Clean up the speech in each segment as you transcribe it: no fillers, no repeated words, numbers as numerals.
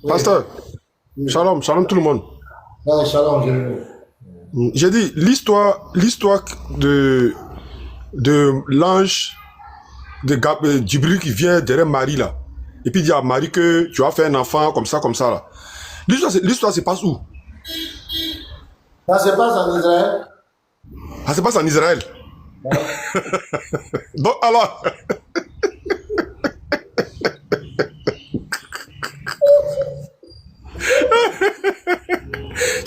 Oui, Pasteur, oui. shalom, shalom tout le monde. Ouais, shalom, Jérémie. J'ai dit l'histoire de l'ange de Djibril qui vient derrière Marie là. Et puis il dit à Marie que tu vas faire un enfant comme ça là. L'histoire se passe où? Ça se passe en Israël? Ça se passe en Israël. Ouais. Donc alors,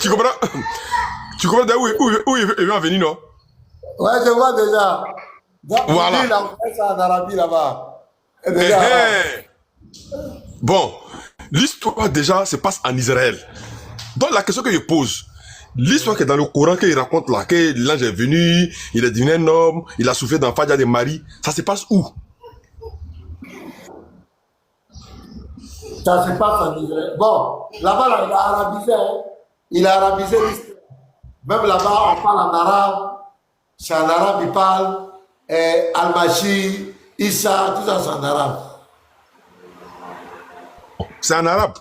tu comprends? Tu comprends où il va venir, non? Ouais, je vois déjà. Lui, Voilà. il a fait ça en Arabie là-bas. Et Eh, déjà, là. eh. Bon, l'histoire déjà se passe en Israël. Donc la question que je pose, l'histoire qui est dans le Coran qu'il raconte là, que l'ange est venu, il est devenu un homme, il a souffert d'enfant de Marie, ça se passe où? Ça se passe en Israël. Bon, là-bas, là, il a arabisé. Hein. Il a arabisé l'histoire. Même là-bas, on parle en arabe. C'est en arabe, il parle. Al-Mashi, Issa, tout ça, c'est en arabe. C'est en arabe.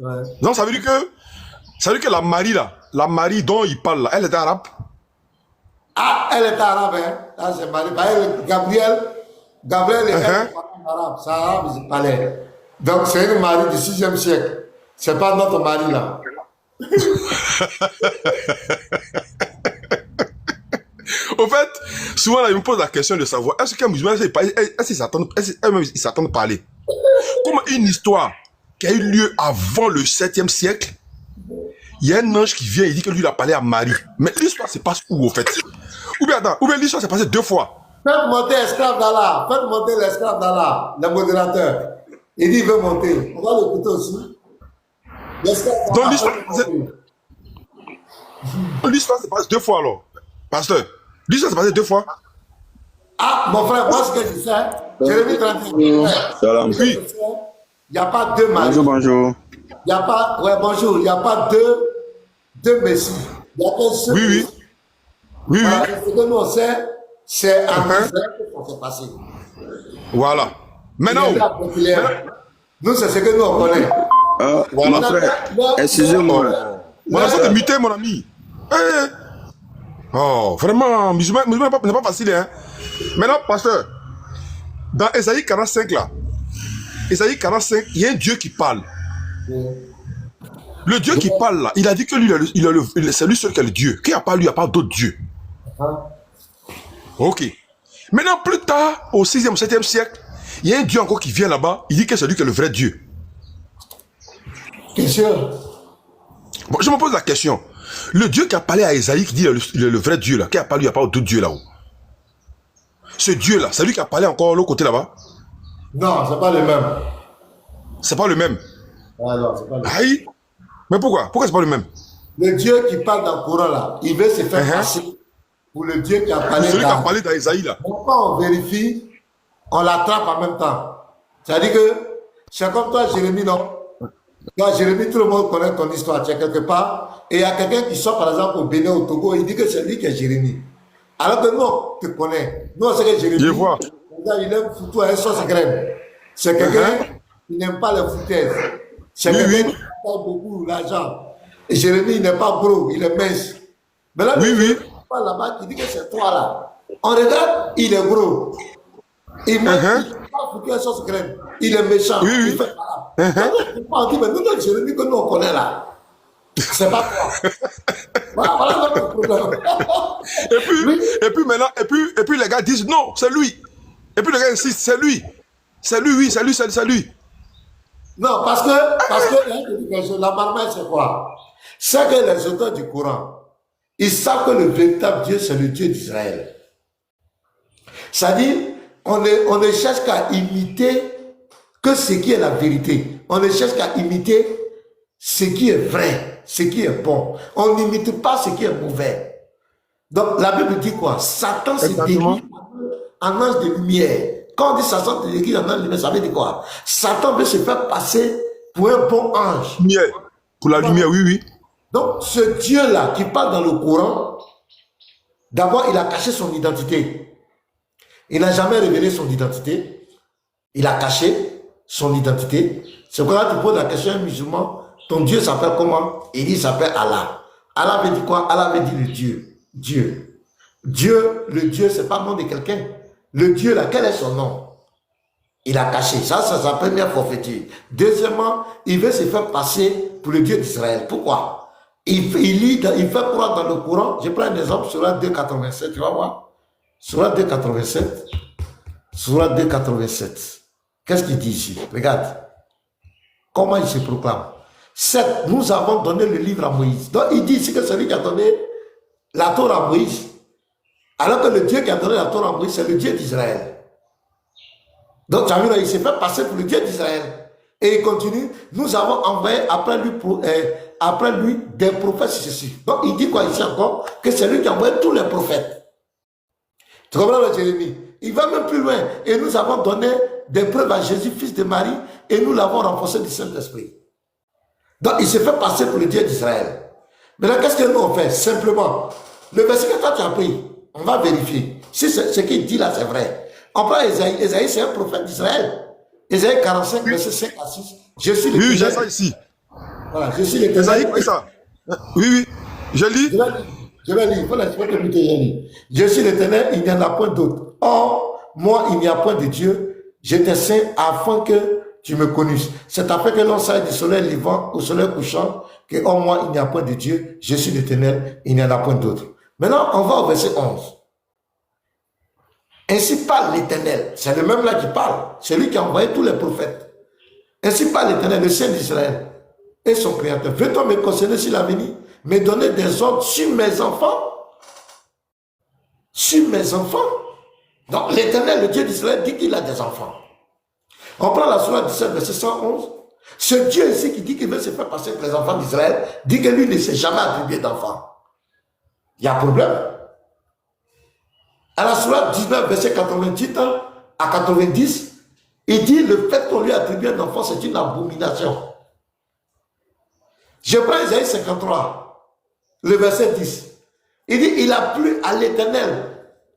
Ouais. Donc ça veut dire que la Marie là, la Marie dont il parle là, elle est arabe. Ah, elle est arabe, hein. Là, c'est Marie. Bah, Gabriel et elle Uh-huh. parlent en arabe. C'est arabe, ils parlaient. Donc, c'est une Marie du 6e siècle. C'est pas notre Marie, là. Au fait, souvent là, il me pose la question de savoir est-ce qu'un musulman, est-ce qu'ils s'attendent à parler? Comme une histoire qui a eu lieu avant le 7e siècle, il y a un ange qui vient et dit que lui il a parlé à Marie. Mais l'histoire se passe où au fait? Ou bien attends, ou bien l'histoire s'est passée 2 fois. Faites monter l'esclave d'Allah. Faites monter l'esclave d'Allah, le modérateur. Il dit il veut monter. On va l'écouter aussi. L'esclave Donc d'Allah, faites monter. l'histoire se passe 2 fois alors. Pasteur, l'histoire s'est passée 2 fois. Ah, mon frère, moi, ce que je sais, Jérémie 31, Bonjour. Salam. ce que je sais, il n'y a pas deux maris. Bonjour, bonjour. Il n'y a pas, ouais, bonjour, il n'y a pas deux messies. Il n'y a qu'un seul Oui, oui. messie. Oui, Voilà, oui. ce que nous on sait, c'est en Uh-huh. Israël que ça s'est passé. Voilà. Il Maintenant, est là populaire. Nous, c'est ce que nous on connaît. voilà. Mon frère, excusez-moi. Mon accent est muté, mon ami. Eh. Oh, vraiment, musulman n'est pas facile, hein. Maintenant, pasteur, dans Ésaïe 45, là, Ésaïe 45, il y a un Dieu qui parle. Le Dieu qui parle, là, il a dit que lui, c'est lui seul qui est le Dieu. Qu'il n'y a pas lui, il n'y a pas d'autre Dieu. Ok. Maintenant, plus tard, au 6e, 7e siècle, il y a un Dieu encore qui vient là-bas, il dit que c'est lui qui est le vrai Dieu. Bien sûr. Bon, je me pose la question. Le Dieu qui a parlé à Ésaïe, qui dit le vrai Dieu là, qui a parlé, il n'y a pas d'autre Dieu là-haut. Ce Dieu là, c'est lui qui a parlé encore l'autre côté là-bas. Non, c'est pas le même. C'est pas le même. Ah non, c'est pas le même. Aïe. Mais pourquoi? Pourquoi c'est pas le même? Le Dieu qui parle dans le Coran là, il veut se faire Uh-huh. passer pour le Dieu qui a parlé Celui qui a dans. parlé dans Ésaïe là. Quand on vérifie, on l'attrape en même temps. C'est-à-dire que c'est comme toi, Jérémie, non? Toi, Jérémie, tout le monde connaît ton histoire. Tu es quelque part, et il y a quelqu'un qui sort par exemple au Bénin, au Togo, il dit que c'est lui qui est Jérémie. Alors que nous, on te connaît. Nous, on sait que Jérémie, Je vois. il aime foutre à un sauce graine. C'est quelqu'un Uh-huh. qui n'aime pas les foutaises. C'est Oui, quelqu'un oui. qui parle beaucoup l'argent. Et Jérémie, il n'est pas gros, il est mince. Mais là, Oui, le oui. Jérémie qui parle là-bas, qui dit que c'est toi là. On regarde, il est gros. Il mange, Uh-huh. il n'a pas foutu un sauce graine. Il est méchant. Oui, oui. Il fait mal. On dit, mais nous, notre Jérémie que nous, on connaît là. C'est pas toi. Voilà notre problème. Oui. Et puis maintenant, et puis les gars disent non, c'est lui. Et puis les gars insistent, c'est lui. C'est lui, oui, c'est lui, c'est lui. Non, parce que hein, je dis quelque chose, la marmaille, c'est quoi? C'est que les auteurs du Coran, ils savent que le véritable Dieu, c'est le Dieu d'Israël. C'est-à-dire, on ne cherche qu'à imiter que ce qui est la vérité. On ne cherche qu'à imiter ce qui est vrai, ce qui est bon. On n'imite pas ce qui est mauvais. Donc, la Bible dit quoi? Satan se Exactement. déguise en ange de lumière. Quand on dit Satan se déguise en ange de lumière, ça veut dire quoi? Satan veut se faire passer pour un bon ange. Lumière. Pour la lumière, oui, oui. Donc, ce Dieu-là qui parle dans le Coran, d'abord, il a caché son identité. Il n'a jamais révélé son identité. Il a caché. son identité. C'est quand tu poses la question à un musulman, ton Dieu s'appelle comment? Il dit, il s'appelle Allah. Allah veut dire quoi? Allah veut dire le Dieu. Dieu. Dieu, le Dieu, c'est pas le nom de quelqu'un. Le Dieu, là, quel est son nom? Il a caché. Ça, c'est sa première prophétie. Deuxièmement, il veut se faire passer pour le Dieu d'Israël. Pourquoi? Il fait croire dans le Coran. Je prends un exemple, sur la 2,87, tu vas voir. Sur la 2,87. Sur la 2,87. Qu'est-ce qu'il dit ici? Regarde. Comment il se proclame? 7. Nous avons donné le livre à Moïse. Donc, il dit ici que celui qui a donné la Torah à Moïse, alors que le Dieu qui a donné la Torah à Moïse, c'est le Dieu d'Israël. Donc, tu as vu là, il s'est fait passer pour le Dieu d'Israël. Et il continue, nous avons envoyé après lui des prophètes successifs. Donc, il dit quoi ici encore? Que c'est lui qui a envoyé tous les prophètes. Tu comprends le Jérémie? Il va même plus loin. Et nous avons donné des preuves à Jésus, fils de Marie, et nous l'avons renforcé du Saint-Esprit. Donc, il s'est fait passer pour le Dieu d'Israël. Maintenant, qu'est-ce que nous on fait? Simplement, le verset que toi tu as pris, on va vérifier. Si ce qu'il dit là, c'est vrai. On prend Esaïe. Esaïe, c'est un prophète d'Israël. Esaïe 45, verset 5 à 6. Je suis le Oui, j'ai ça ici. Voilà, je suis le Esaïe, oui, ça. Oui, oui. Je lis. Je vais lire. Il faut que je lis. Je suis l'Éternel, il n'y en a point d'autre. Or, moi, il n'y a point de Dieu. J'étais saint afin que tu me connaisses. C'est après que l'on s'aille du soleil levant au soleil couchant que, oh, moi, il n'y a point de Dieu. Je suis l'Éternel, il n'y en a point d'autre. Maintenant, on va au verset 11. Ainsi parle l'Éternel. C'est le même là qui parle. C'est lui qui a envoyé tous les prophètes. Ainsi parle l'Éternel, le Saint d'Israël et son Créateur. Veux-tu me concerner sur l'avenir, me donner des ordres sur mes enfants? Sur mes enfants? Donc l'Éternel, le Dieu d'Israël, dit qu'il a des enfants. On prend la sourate 17, verset 111. Ce Dieu ici qui dit qu'il veut se faire passer pour les enfants d'Israël, dit que lui ne s'est jamais attribué d'enfants. Il y a un problème. À la sourate 19, verset 98 à 90, il dit le fait qu'on lui attribue un enfant, c'est une abomination. Je prends Isaïe 53, le verset 10. Il dit, il a plu à l'Éternel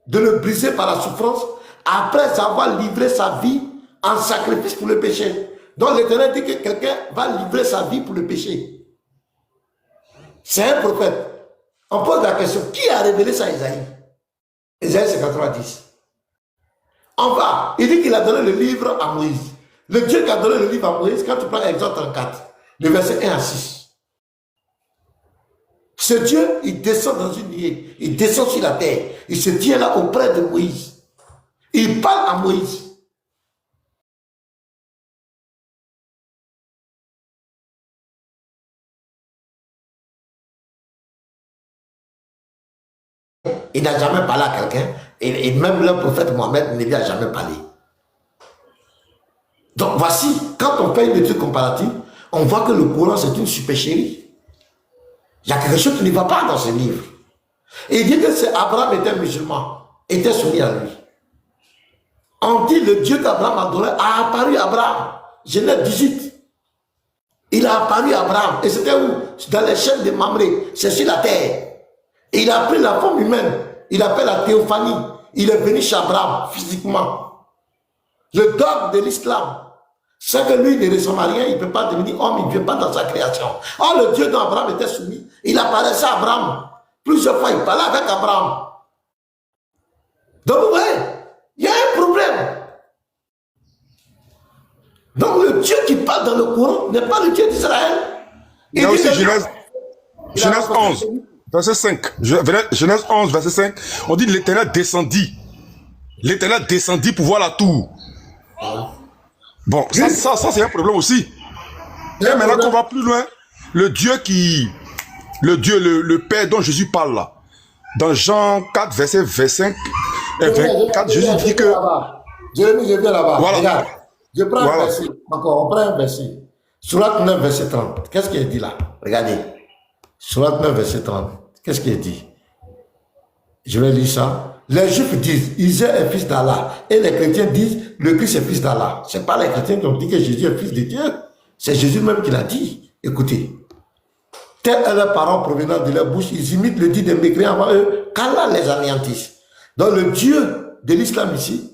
de le briser par la souffrance après avoir livré sa vie en sacrifice pour le péché. Donc l'Éternel dit que quelqu'un va livrer sa vie pour le péché. C'est un prophète. On pose la question, qui a révélé ça à Isaïe? Isaïe 53, 10. On va, il dit qu'il a donné le livre à Moïse. Le Dieu qui a donné le livre à Moïse, quand tu prends Exode 34, le verset 1 à 6. Ce Dieu, il descend dans une nuée, il descend sur la terre, il se tient là auprès de Moïse. Il parle à Moïse. Il n'a jamais parlé à quelqu'un, et même le prophète Mohammed ne lui a jamais parlé. Donc voici, quand on fait une étude comparative, on voit que le Coran c'est une supercherie. Il y a quelque chose qui ne va pas dans ce livre. Et il dit que c'est Abraham était musulman, était soumis à lui. On dit le Dieu qu'Abraham a donné a apparu à Abraham. Genèse 18. Il a apparu à Abraham. Et c'était où? Dans les chaînes de Mamré. C'est sur la terre. Et il a pris la forme humaine. Il appelle la théophanie. Il est venu chez Abraham physiquement. Le dogme de l'islam, c'est que lui ne ressemble à rien. Il ne peut pas devenir homme. Il ne vient pas dans sa création. Or, le Dieu dont Abraham était soumis, il apparaissait à Abraham. Plusieurs fois, il parlait avec Abraham. Donc, vous voyez, il y a un problème. Donc, le Dieu qui parle dans le Coran n'est pas le Dieu d'Israël. Il y a aussi Genèse 11, verset 5. Genèse 11, verset 5. On dit l'Éternel descendit. L'Éternel descendit pour voir la tour. Bon, ça c'est un problème aussi. Et maintenant qu'on va plus loin, le Père dont Jésus parle là, dans Jean 4, verset 25 et 24, Jésus dit que... Jérémie, je viens là-bas. Voilà. Regarde, je prends un verset. Encore, on prend un verset. Surat 9, verset 30. Qu'est-ce qu'il dit là? Regardez. Surat 9, verset 30. Qu'est-ce qu'il dit? Je vais lire ça. Les Juifs disent, Isaïe est fils d'Allah. Et les chrétiens disent, le Christ est fils d'Allah. Ce n'est pas les chrétiens qui ont dit que Jésus est fils de Dieu. C'est Jésus même qui l'a dit. Écoutez. Telles sont leurs paroles provenant de leur bouche. Ils imitent le dit des mécréants avant eux, qu'Allah les anéantisse. Donc le Dieu de l'islam ici,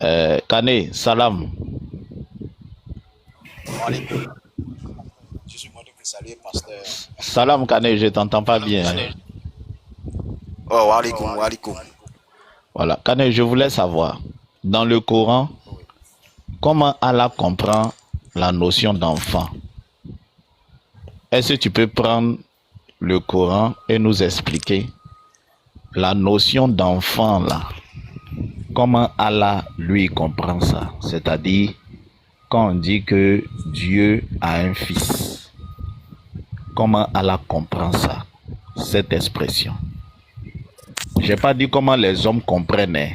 Kane, salam. Je suis venu pour saluer pasteur. Salam Kane, je t'entends pas bien. Oh, walikoum, walikoum. Voilà. Kane, je voulais savoir, dans le Coran, comment Allah comprend la notion d'enfant? Est-ce que tu peux prendre le Coran et nous expliquer la notion d'enfant là? Comment Allah lui comprend ça? C'est-à-dire, quand on dit que Dieu a un fils, comment Allah comprend ça, cette expression? J'ai pas dit comment les hommes comprennent. Hein.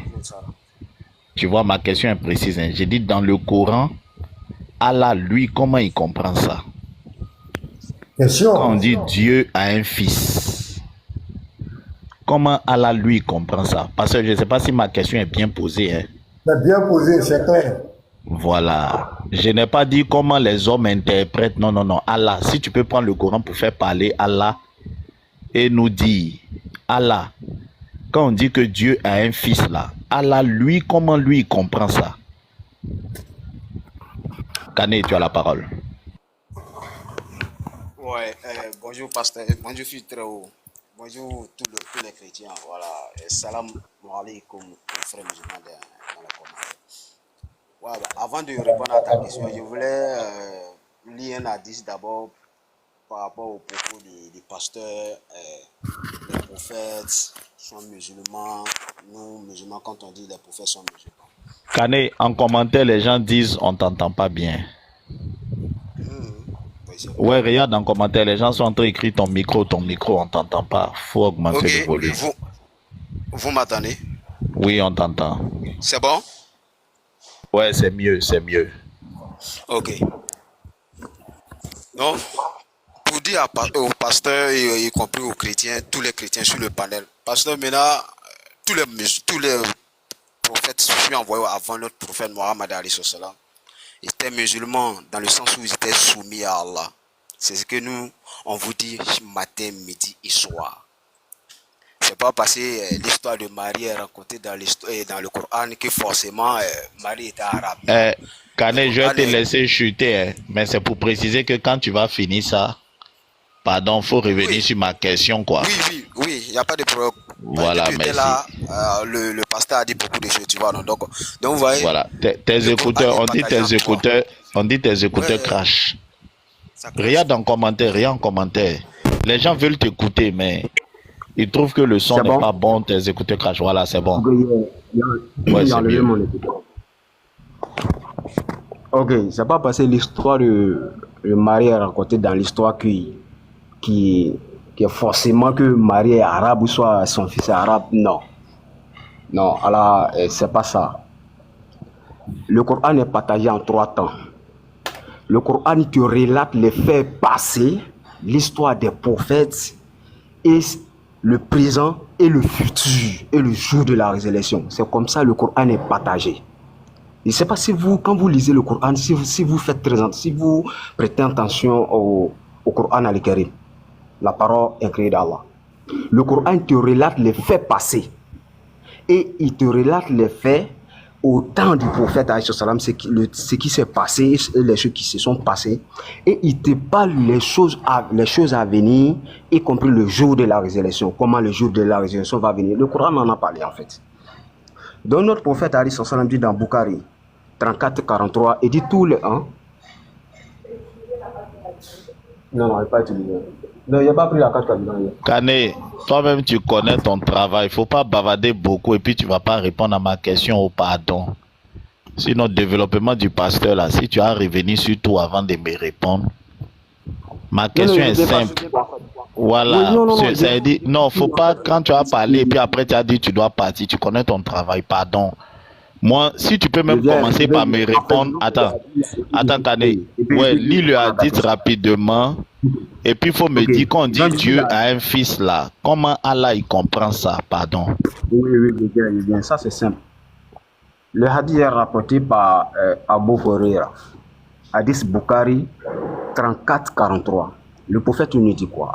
Tu vois, ma question est précise. Hein. J'ai dit dans le Coran, Allah, lui, comment il comprend ça? Question. Quand on dit Dieu a un fils, comment Allah, lui, comprend ça? Parce que je ne sais pas si ma question est bien posée. Hein. C'est bien posé, c'est clair. Voilà. Je n'ai pas dit comment les hommes interprètent. Non, non, non. Allah, si tu peux prendre le Coran pour faire parler Allah et nous dire, Allah, quand on dit que Dieu a un fils là, Allah, lui, comment lui il comprend ça? Kane, tu as la parole. Ouais, bonjour pasteur, bonjour filtre, bonjour tous les chrétiens, voilà, et salam alaikum aux frères musulmans dans le commentaire. Ouais, bah, avant de répondre à ta question, je voulais lire un hadith d'abord par rapport au propos des pasteurs, les prophètes sont musulmans, nous musulmans, quand on dit les prophètes sont musulmans. Kane, en commentaire, les gens disent on t'entend pas bien. Ouais, regarde en commentaire, les gens sont en train d'écrire ton micro, on t'entend pas. Faut augmenter le volume. Vous m'entendez? Oui, on t'entend. C'est bon? Ouais, c'est mieux, c'est mieux. Ok. Donc, pour dire aux pasteurs, y compris aux chrétiens, tous les chrétiens sur le panel, pasteur, maintenant, tous les prophètes furent envoyés avant notre prophète Mohammed alayhi salam. Ils étaient musulmans dans le sens où ils étaient soumis à Allah. C'est ce que nous, on vous dit matin, midi et soir. C'est pas parce que l'histoire de Marie est racontée dans le Coran que forcément Marie était arabe. Kane, je vais te laisser chuter, hein, mais c'est pour préciser que quand tu vas finir ça, pardon, faut revenir sur ma question, quoi. Oui, il n'y a pas de problème. Voilà, merci. Là, le pasteur a dit beaucoup de choses, tu vois, non? Donc vous voyez. Voilà, tes écouteurs, on dit tes écouteurs crash. Regarde en commentaire, rien en commentaire. Les gens veulent t'écouter, mais ils trouvent que le son n'est pas bon, tes écouteurs crash. Voilà, c'est bon. Ouais, c'est mieux. Ok, c'est pas parce que l'histoire de Marie est racontée dans l'histoire qui est forcément que Marie est arabe ou soit son fils est arabe. Non. Non, alors, c'est pas ça. Le Coran est partagé en 3 temps. Le Coran te relate les faits passés, l'histoire des prophètes, et le présent et le futur, et le jour de la résurrection. C'est comme ça le Coran est partagé. Je ne sais pas si vous, quand vous lisez le Coran, si vous faites présent, si vous prêtez attention au Coran al-Karim, la parole incréée d'Allah. Le Coran te relate les faits passés. Et il te relate les faits au temps du prophète, ce qui s'est passé, les choses qui se sont passées. Et il te parle les choses à venir, y compris le jour de la résurrection. Comment le jour de la résurrection va venir. Le Coran en a parlé en fait. Donc notre prophète dit dans Bukhari 34-43, il dit tous les ans. Non, il n'a pas utilisé. Non, il n'a pas pris la carte carburant. Kane, toi-même tu connais ton travail. Il ne faut pas bavarder beaucoup et puis tu ne vas pas répondre à ma question au pardon. Sinon, le développement du pasteur là, si tu as revenu sur tout avant de me répondre, ma question est simple. Voilà, ça dit, non, faut pas, quand tu as parlé et puis après tu as dit tu dois partir, tu connais ton travail, pardon. Moi, si tu peux même commencer par me répondre, attends, Kane, ouais, lis le hadith rapidement, et puis il faut me dire, quand on dit Dieu a un fils là, comment Allah il comprend ça, pardon. Oui, bien, ça c'est simple. Le hadith est rapporté par Abu Huraira, hadith Bukhari 34-43. Le prophète nous dit quoi?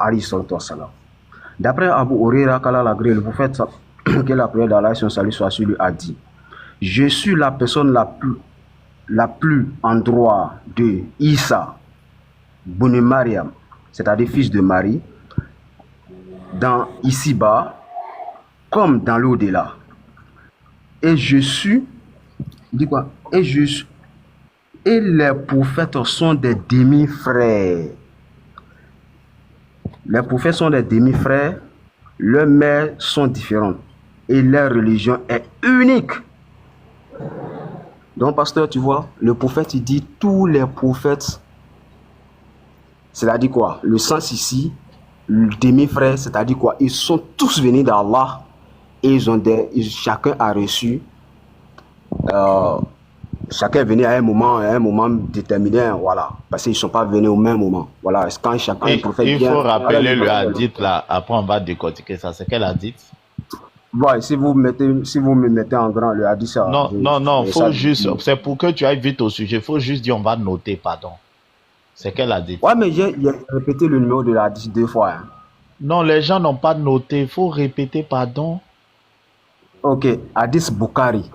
D'après Abu Huraira, le prophète, que la prière d'Allah et son salut soit sur lui, a dit: Je suis la personne la plus en droit de Isa, Buni Mariam, c'est-à-dire fils de Marie, dans ici-bas comme dans l'au-delà. Et je suis, dis quoi? Et les prophètes sont des demi-frères. Les prophètes sont des demi-frères, leurs mères sont différentes et leur religion est unique. Donc, pasteur, tu vois, le prophète, il dit tous les prophètes, c'est-à-dire quoi? Le sens ici, le demi-frère, c'est-à-dire quoi? Ils sont tous venus d'Allah et chacun a reçu, chacun est venu à un moment déterminé, voilà, parce qu'ils ne sont pas venus au même moment. Voilà, quand chacun est prophète. Il faut rappeler le hadith là, après on va décortiquer ça. C'est quel hadith? Ouais, si vous me mettez en grand le hadith, ça. Non, faut juste, c'est pour que tu ailles vite au sujet, il faut juste dire on va noter, pardon. C'est quel hadith? Ouais, mais j'ai répété le numéro de l'hadith 2 fois. Hein. Non, les gens n'ont pas noté, il faut répéter, pardon. Ok, hadith Bukhari.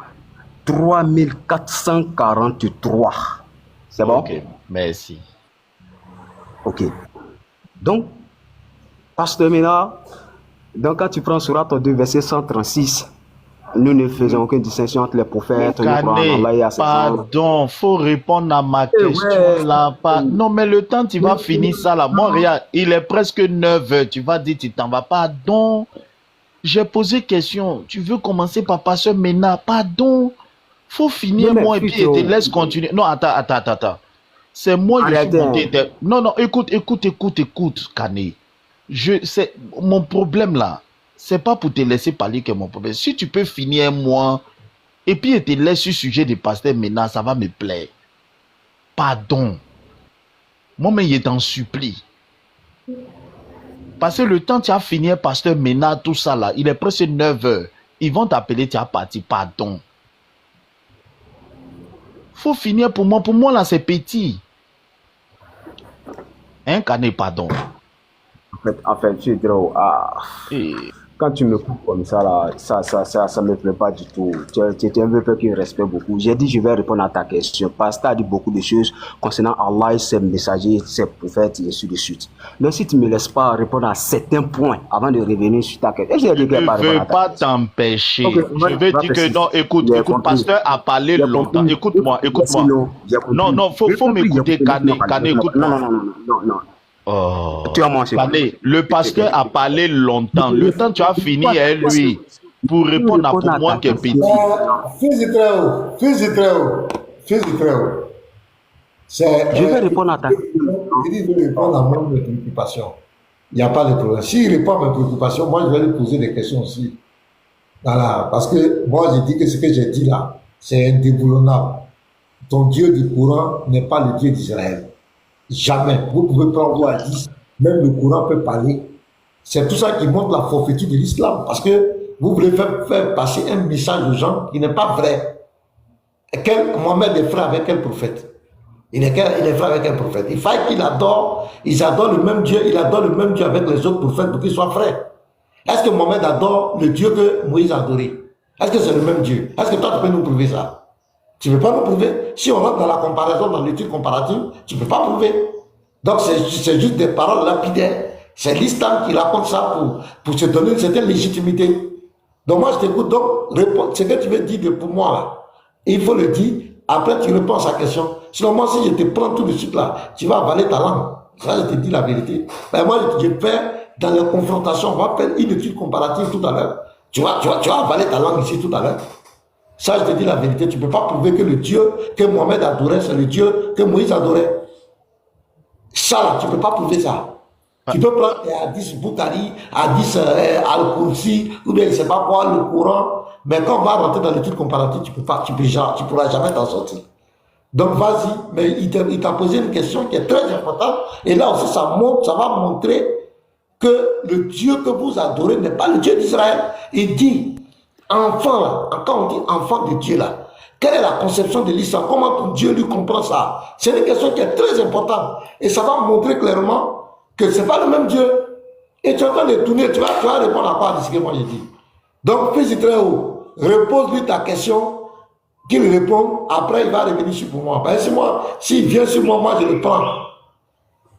3443. C'est bon? Ok, merci. Ok. Donc, pasteur Mena, donc quand tu prends Surat 2, verset 136, nous ne faisons aucune distinction entre les prophètes. Pardon, faut répondre à ma question là. Non, mais le temps, tu vas finir ça là. Moi, regarde, il est presque 9 heures. Tu vas dire, tu t'en vas. Pardon. J'ai posé question. Tu veux commencer par pasteur Mena? Pardon. Faut finir moi et puis je te laisse continuer. Non, attends. C'est moi qui suis monté. Non, écoute, Kane. Mon problème là, c'est pas pour te laisser parler que mon problème. Si tu peux finir moi et puis je te laisse sur le sujet des pasteurs maintenant, ça va me plaire. Pardon. Moi, mais il est en supplie. Parce que le temps tu as fini, pasteur Mena, tout ça là, il est presque 9 heures. Ils vont t'appeler, tu as parti. Pardon. Faut finir pour moi. Pour moi, là, c'est petit. Hein, Kane, pardon. En fait, tu es drôle. Quand tu me coupes comme ça, là, ça me plaît pas du tout. Tu es un peu qui respecte beaucoup. J'ai dit, je vais répondre à ta question. Parce que tu as dit beaucoup de choses concernant Allah, ses messagers, ses prophètes, et ainsi de suite. Mais si tu ne me laisses pas répondre à certains points avant de revenir sur ta question, je ne veux pas t'empêcher. Okay, je veux dire que non, écoute, pasteur a parlé longtemps. Écoute-moi. Non, faut m'écouter, Kane, écoute-moi. Non. Oh, le pasteur a parlé longtemps. Le temps tu as fini est lui pour répondre à pour moi qui est petit. Fils de très haut. Je vais répondre à ta question. Il veut répondre à mes préoccupations. Il n'y a pas de problème. S'il répond à mes préoccupations, moi je vais lui poser des questions aussi. Voilà, parce que moi je dis que ce que j'ai dit là, c'est indéboulonnable. Ton Dieu du Coran n'est pas le Dieu d'Israël. Jamais. Vous pouvez prendre à 10. Même le Coran peut parler. C'est tout ça qui montre la forfaiture de l'islam. Parce que vous voulez faire passer un message aux gens qui n'est pas vrai. Mohamed est frère avec quel prophète? Il est frère avec un prophète. Il faut qu'ils adorent. Ils adorent le même Dieu. Il adore le même Dieu avec les autres prophètes pour qu'ils soient frères. Est-ce que Mohamed adore le Dieu que Moïse a adoré? Est-ce que c'est le même Dieu? Est-ce que toi tu peux nous prouver ça? Tu ne peux pas nous prouver. Si on rentre dans la comparaison, dans l'étude comparative, tu ne peux pas prouver. Donc, c'est juste des paroles lapidaires. C'est l'islam qui raconte ça pour se donner une certaine légitimité. Donc, moi, je t'écoute. Donc, ce que tu veux dire pour moi, là, il faut le dire. Après, tu réponds à sa question. Sinon, moi, si je te prends tout de suite, là, tu vas avaler ta langue. Ça, je te dis la vérité. Ben, moi, je fais dans les confrontations, on va faire une étude comparative tout à l'heure. Tu vas avaler ta langue ici tout à l'heure. Ça, je te dis la vérité, tu ne peux pas prouver que le Dieu que Mohamed adorait, c'est le Dieu que Moïse adorait. Ça, tu ne peux pas prouver ça. Tu peux prendre Hadith Bukhari, Hadith Al-Kursi, ou bien je ne sais pas quoi, le Coran, mais quand on va rentrer dans l'étude comparative, tu ne pourras jamais t'en sortir. Donc vas-y, mais il t'a posé une question qui est très importante, et là aussi ça va montrer que le Dieu que vous adorez n'est pas le Dieu d'Israël. Il dit, enfant là, quand on dit enfant de Dieu là, quelle est la conception de l'islam? Comment ton Dieu lui comprend ça? C'est une question qui est très importante. Et ça va montrer clairement que ce n'est pas le même Dieu. Et tu es en train de tourner, tu vas répondre à quoi à ce que moi j'ai dit. Donc, fils très haut, repose-lui ta question qu'il répond, après il va revenir sur moi. Parce que s'il vient sur moi, moi je le prends.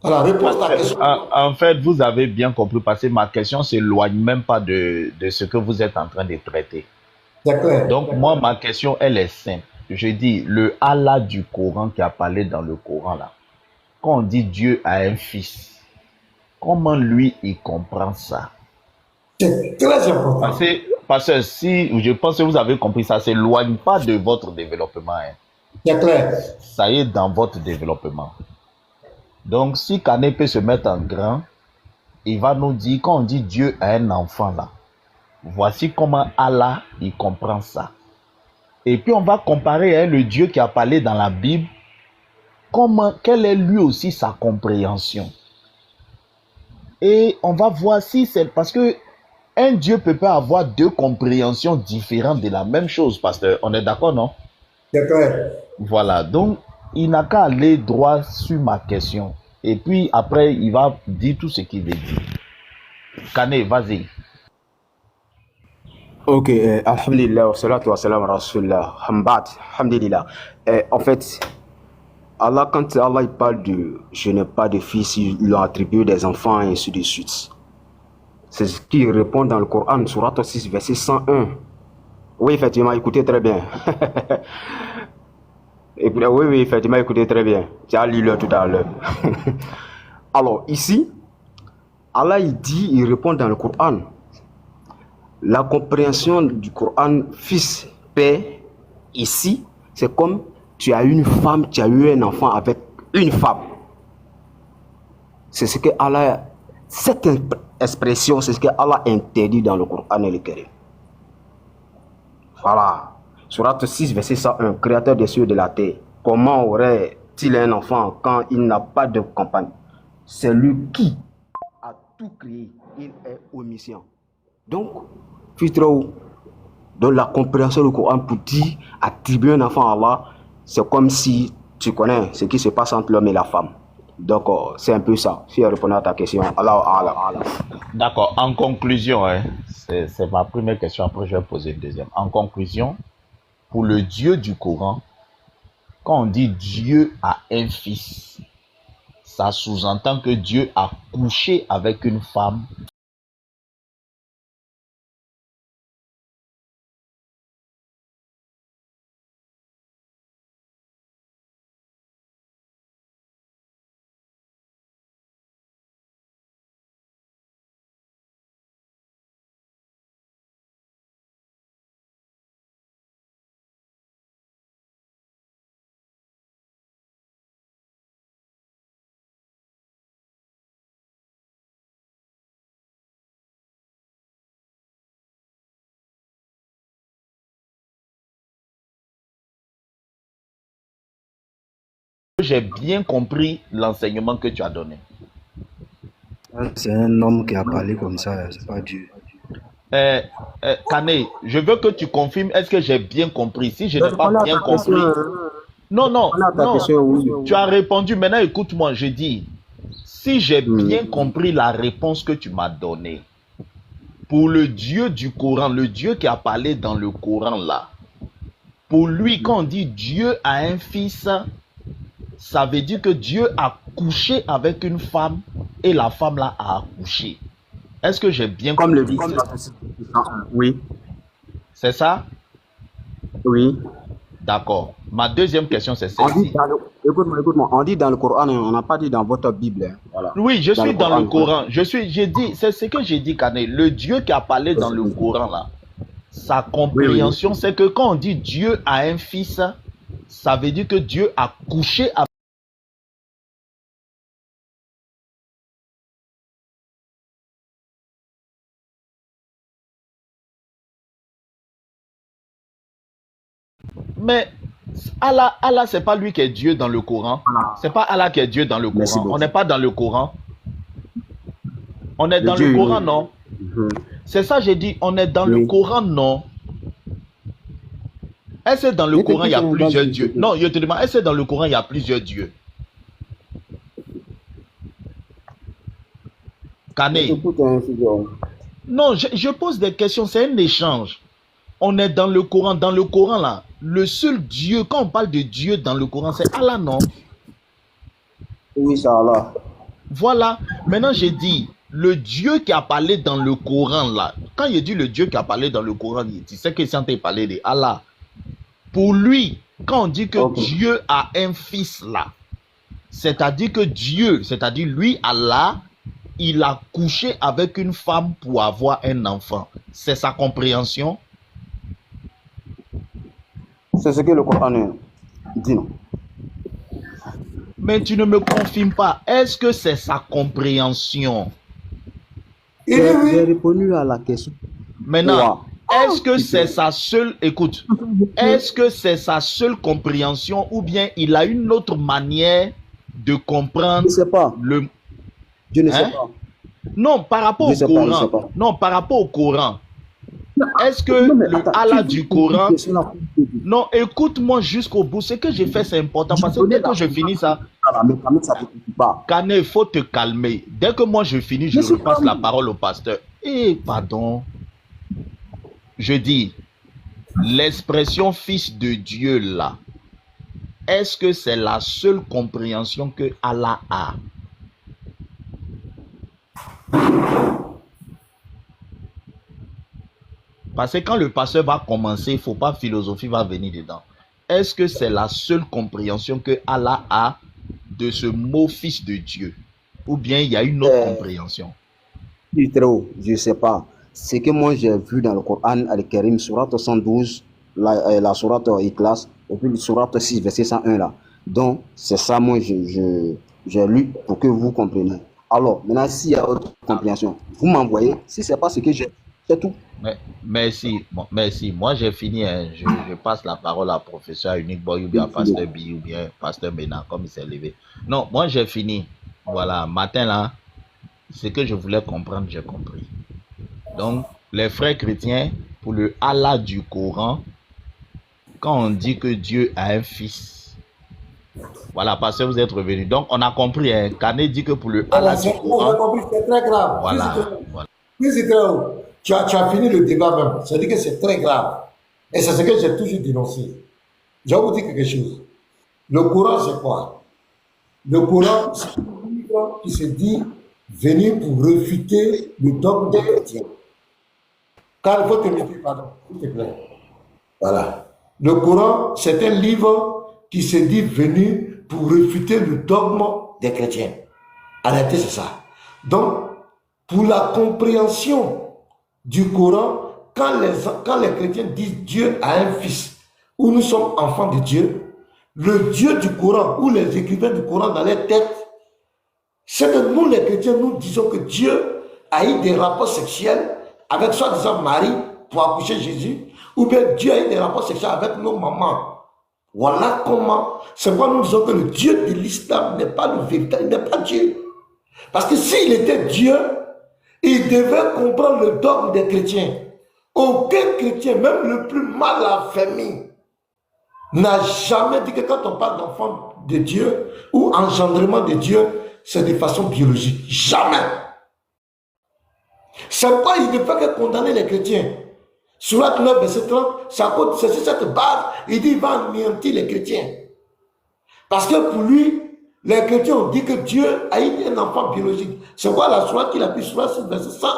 Voilà, réponse à ta question. En fait, vous avez bien compris parce que ma question ne s'éloigne même pas de ce que vous êtes en train de traiter. C'est clair. Donc, moi, ma question, elle est simple. Je dis, le Allah du Coran qui a parlé dans le Coran, là, quand on dit Dieu a un fils, comment lui, il comprend ça? C'est très important. Parce que si, je pense que vous avez compris, ça ne s'éloigne pas de votre développement. Hein. C'est clair. Ça y est dans votre développement. Donc, si Kane peut se mettre en grand, il va nous dire, quand on dit Dieu a un enfant là, voici comment Allah, il comprend ça. Et puis, on va comparer hein, le Dieu qui a parlé dans la Bible, quelle est lui aussi sa compréhension. Et on va voir si c'est... Parce que un Dieu peut pas avoir deux compréhensions différentes de la même chose, parce qu'on est d'accord, non? C'est clair. Voilà, donc il n'a qu'à aller droit sur ma question. Et puis après, il va dire tout ce qu'il veut dire. Kane, vas-y. Ok, alhamdulillah, wa salatu wa salam rasulullah, hambat, alhamdulillah. En fait, Allah, quand Allah il parle de « je n'ai pas de fils », il lui a attribué des enfants et ainsi de suite. C'est ce qu'il répond dans le Coran, Surat 6, verset 101. Oui, effectivement, écoutez très bien. Oui, effectivement, écoutez très bien. Tu as lu le tout à l'heure. Alors, ici, Allah, il répond dans le Coran. La compréhension du Coran, fils, père, ici, c'est comme tu as une femme, tu as eu un enfant avec une femme. C'est ce que Allah, cette expression, c'est ce que Allah interdit dans le Coran et le Karim. Voilà. Surat 6, verset 101, Créateur des cieux et de la terre. Comment aurait-il un enfant quand il n'a pas de compagne? C'est lui qui a tout créé. Il est omniscient. Donc, dans la compréhension du Coran pour dire attribuer un enfant à Allah, c'est comme si tu connais ce qui se passe entre l'homme et la femme. Donc, c'est un peu ça. Si je réponds à ta question, Allah. D'accord. En conclusion, hein, c'est ma première question. Après, je vais poser une deuxième. En conclusion, pour le Dieu du Coran, quand on dit Dieu a un fils, ça sous-entend que Dieu a couché avec une femme. J'ai bien compris l'enseignement que tu as donné. C'est un homme qui a parlé comme ça, c'est pas Dieu. Kane, je veux que tu confirmes, est-ce que j'ai bien compris? Si je n'ai pas bien compris... Non. Tu as répondu, maintenant écoute-moi, je dis, si j'ai bien compris la réponse que tu m'as donnée, pour le Dieu du Coran, le Dieu qui a parlé dans le Coran là, pour lui, quand on dit Dieu a un fils, ça veut dire que Dieu a couché avec une femme et la femme là a accouché. Est-ce que j'ai bien compris? Oui. C'est ça? Oui. D'accord. Ma deuxième question, c'est celle-ci. Écoute-moi. On dit dans le Coran, on n'a pas dit dans votre Bible. Hein. Voilà. Oui, je suis dans le Coran. J'ai dit, c'est ce que j'ai dit, Kane. Le Dieu qui a parlé dans le Coran, là, sa compréhension, c'est que quand on dit Dieu a un fils, ça veut dire que Dieu a couché avec... Mais Allah, c'est pas lui qui est Dieu dans le Coran. C'est pas Allah qui est Dieu dans le Coran. On n'est pas dans le Coran. On est dans le Coran, non? C'est ça, j'ai dit, on est dans le Coran, non? Est-ce que dans le Coran, il y a plusieurs dieux? Non, je te demande, est-ce que dans le Coran, il y a plusieurs dieux? Kane. Non, je pose des questions, c'est un échange. On est dans le Coran. Dans le Coran, là, le seul Dieu, quand on parle de Dieu dans le Coran, c'est Allah, non? Oui, c'est Allah. Voilà. Maintenant, j'ai dit, le Dieu qui a parlé dans le Coran, là, quand il dit le Dieu qui a parlé dans le Coran, tu sais que c'est en train de parler de Allah. Pour lui, quand on dit que Dieu a un fils là, c'est-à-dire que Dieu, c'est-à-dire lui, Allah, il a couché avec une femme pour avoir un enfant. C'est sa compréhension? C'est ce que le Coran dit, non? Mais tu ne me confirmes pas. Est-ce que c'est sa compréhension? J'ai répondu à la question. Maintenant, est-ce que c'est sa seule, écoute, est-ce que c'est sa seule compréhension ou bien il a une autre manière de comprendre? Je ne sais pas. Je ne sais pas. Non, par rapport au Coran. Non, par rapport au Coran. Est-ce que le Allah du Coran... Non, écoute-moi jusqu'au bout. Ce que j'ai fait, c'est important. Parce que dès que je finis ça... Kane, il faut te calmer. Dès que moi je finis, je repasse la parole au pasteur. Eh, pardon. Je dis, l'expression fils de Dieu là, est-ce que c'est la seule compréhension que Allah a? Parce que quand le pasteur va commencer, il ne faut pas philosophie va venir dedans. Est-ce que c'est la seule compréhension que Allah a de ce mot fils de Dieu? Ou bien il y a une autre compréhension? Je ne sais pas. Ce que moi j'ai vu dans le Coran Al-Karim, surat 112, la surat Ikhlas, et puis surat 6, verset 101 là. Donc, c'est ça, moi j'ai lu pour que vous compreniez. Alors, maintenant, s'il y a autre compréhension, vous m'envoyez. Si ce n'est pas ce que j'ai, c'est tout. Merci. Bon, merci. Moi, j'ai fini. Hein. Je passe la parole à professeur Unique Boy ou bien à pasteur B ou bien pasteur Bena, comme il s'est levé. Non, moi, j'ai fini. Voilà, matin là, ce que je voulais comprendre, j'ai compris. Donc, les frères chrétiens, pour le Allah du Coran, quand on dit que Dieu a un fils, voilà, parce que vous êtes revenu. Donc, on a compris. Hein. Kane dit que pour le Allah du Coran, c'est très grave. Voilà. Tu as fini le débat même. Ça dit que c'est très grave. Et c'est ce que j'ai toujours dénoncé. Je vais vous dire quelque chose. Le Coran, c'est quoi? Le Coran, c'est un livre qui se dit venir pour réfuter le dogme des chrétiens. Car il faut te mettre, pardon, s'il te plaît. Voilà. Le Coran, c'est un livre qui se dit venir pour réfuter le dogme des chrétiens. En réalité, c'est ça. Donc, pour la compréhension du Coran, quand les chrétiens disent Dieu a un fils, ou nous sommes enfants de Dieu, le Dieu du Coran, ou les écrivains du Coran dans leur tête, c'est que nous les chrétiens, nous disons que Dieu a eu des rapports sexuels avec soi-disant Marie pour accoucher Jésus, ou bien Dieu a eu des rapports sexuels avec nos mamans. Voilà comment, c'est pourquoi nous disons que le Dieu de l'islam n'est pas le véritable, il n'est pas Dieu. Parce que s'il était Dieu, il devait comprendre le dogme des chrétiens. Aucun chrétien, même le plus mal affermi, n'a jamais dit que quand on parle d'enfant de Dieu ou engendrement de Dieu, c'est de façon biologique. Jamais. C'est pourquoi il ne fait que condamner les chrétiens. Surat 9, verset 30, c'est sur cette base, il dit qu'il va anéantir les chrétiens. Parce que pour lui, les chrétiens ont dit que Dieu a eu un enfant biologique. C'est quoi la sourate qu'il a pris, surat 6, verset 101?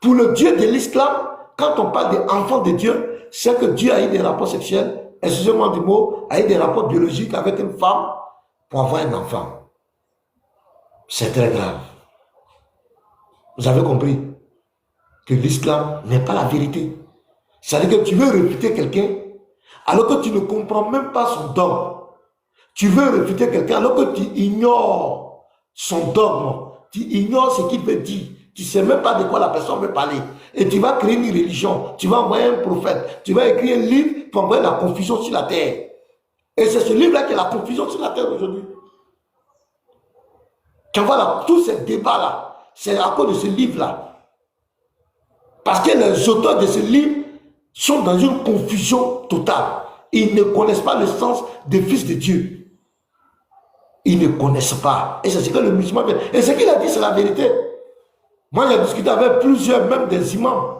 Pour le Dieu de l'islam, quand on parle d'enfant de Dieu, c'est que Dieu a eu des rapports sexuels, excusez-moi du mot, a eu des rapports biologiques avec une femme pour avoir un enfant. C'est très grave. Vous avez compris que l'islam n'est pas la vérité. C'est-à-dire que tu veux réfuter quelqu'un alors que tu ne comprends même pas son dogme. Tu veux réfuter quelqu'un alors que tu ignores son dogme. Tu ignores ce qu'il veut dire. Tu ne sais même pas de quoi la personne veut parler. Et tu vas créer une religion. Tu vas envoyer un prophète. Tu vas écrire un livre pour envoyer la confusion sur la terre. Et c'est ce livre-là qui est la confusion sur la terre aujourd'hui. Tu vois tous ces débats-là, c'est à cause de ce livre-là. Parce que les auteurs de ce livre sont dans une confusion totale. Ils ne connaissent pas le sens des fils de Dieu. Ils ne connaissent pas. Et c'est ce que le musulman fait. Et ce qu'il a dit, c'est la vérité. Moi, j'ai discuté avec plusieurs, même des imams,